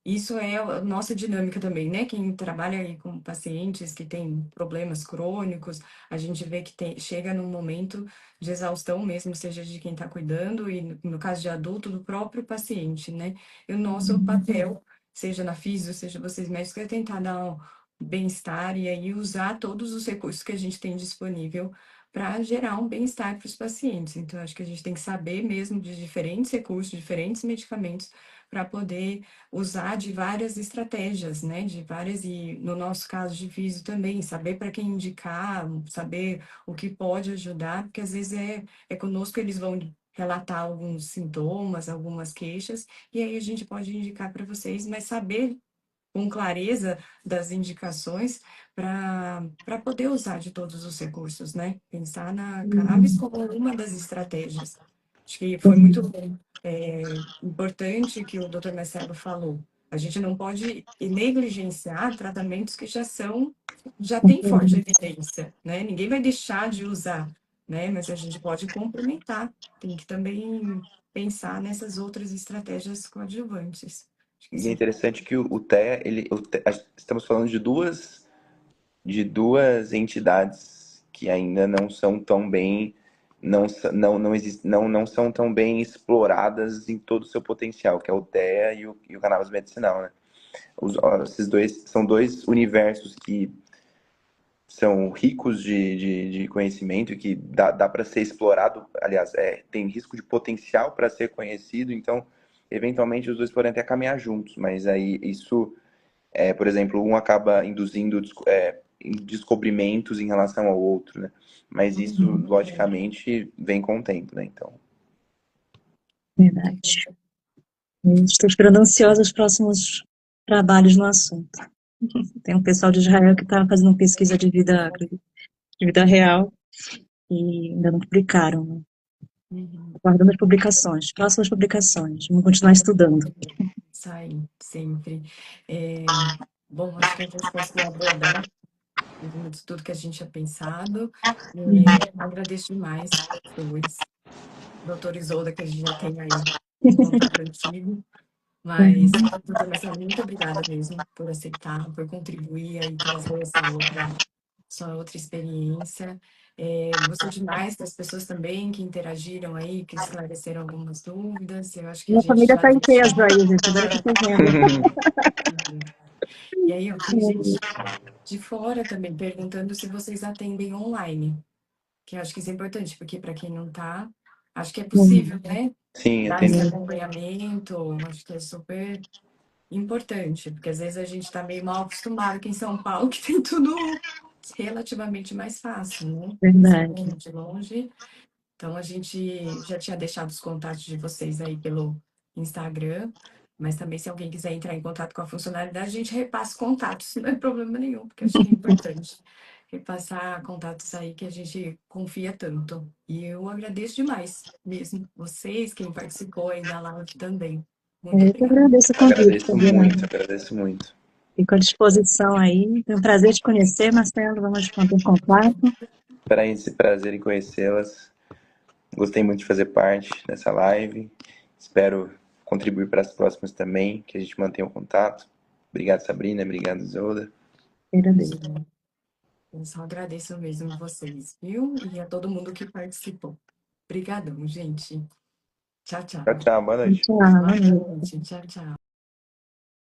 Isso é a nossa dinâmica também, né? Quem trabalha aí com pacientes que têm problemas crônicos, a gente vê que chega num momento de exaustão mesmo, seja de quem está cuidando e, no caso de adulto, do próprio paciente, né? E o nosso papel, seja na físio, seja vocês médicos, é tentar dar bem-estar e aí usar todos os recursos que a gente tem disponível para gerar um bem-estar para os pacientes. Então, acho que a gente tem que saber mesmo de diferentes recursos, diferentes medicamentos, para poder usar de várias estratégias, né? De várias, e no nosso caso de físio também, saber para quem indicar, saber o que pode ajudar, porque às vezes é conosco que eles vão relatar alguns sintomas, algumas queixas, e aí a gente pode indicar para vocês, mas saber com clareza das indicações para poder usar de todos os recursos, né? Pensar na cannabis Uhum. como uma das estratégias. Acho que foi muito Uhum. importante que o Dr. Marcelo falou. A gente não pode negligenciar tratamentos que já têm forte evidência, né? Ninguém vai deixar de usar, né? Mas a gente pode complementar. Tem que também pensar nessas outras estratégias coadjuvantes. Acho que E é isso interessante que o TEA, estamos falando de duas entidades que ainda não são tão bem, não são tão bem exploradas em todo o seu potencial, que é o TEA e o cannabis medicinal, né? Esses dois são dois universos que são ricos de conhecimento e que dá para ser explorado, aliás, tem risco de potencial para ser conhecido, então, eventualmente, os dois podem até caminhar juntos, mas aí isso, por exemplo, um acaba induzindo em descobrimentos em relação ao outro, né? Mas isso, logicamente, vem com o tempo, né? Então, Verdade. Eu estou esperando ansiosa os próximos trabalhos no assunto. Tem um pessoal de Israel que está fazendo pesquisa de vida real e ainda não publicaram, né? Aguardando as publicações, próximas publicações. Vamos continuar estudando. sai sempre. É, bom, acho que a gente conseguiu abordar muito tudo que a gente tinha pensado. Agradeço demais, Luiz, doutor Isolda, que a gente já tem aí um contato antigo. Mas, doutor Marcelo, muito obrigada mesmo por aceitar, por contribuir aí, trazer essa outra experiência. Gostei demais das pessoas também que interagiram aí, que esclareceram algumas dúvidas. Eu acho que a Minha gente família já está em deixou. peso aí, gente. Agora que eu estou vendo. E aí, eu tenho gente de fora também perguntando se vocês atendem online, que eu acho que isso é importante, porque para quem não está, acho que é possível, né? sim, Dar esse atendo. acompanhamento, acho que é super importante, porque às vezes a gente está meio mal acostumado aqui em São Paulo, que tem tudo relativamente mais fácil, né? Você Verdade. vem de longe. Então, a gente já tinha deixado os contatos de vocês aí pelo Instagram, mas também se alguém quiser entrar em contato com a funcionalidade, a gente repassa contatos, não é problema nenhum, porque acho que é importante repassar contatos aí que a gente confia tanto. E eu agradeço demais mesmo vocês, quem participou aí da live também. Muito Eu que obrigada. agradeço o convite, Agradeço Fabiana. muito, agradeço muito. Fico à disposição aí. Foi um prazer te conhecer, Marcelo. Vamos manter contato. Para esse prazer em conhecê-las. Gostei muito de fazer parte dessa live. Espero contribuir para as próximas também, que a gente mantenha o contato. Obrigado, Sabrina. Obrigado, Zoda. Agradeço. Eu só agradeço mesmo a vocês, viu? E a todo mundo que participou. Obrigadão, gente. Tchau, tchau. Tchau, tchau, boa noite. Tchau, Boa boa noite. noite. Tchau, tchau.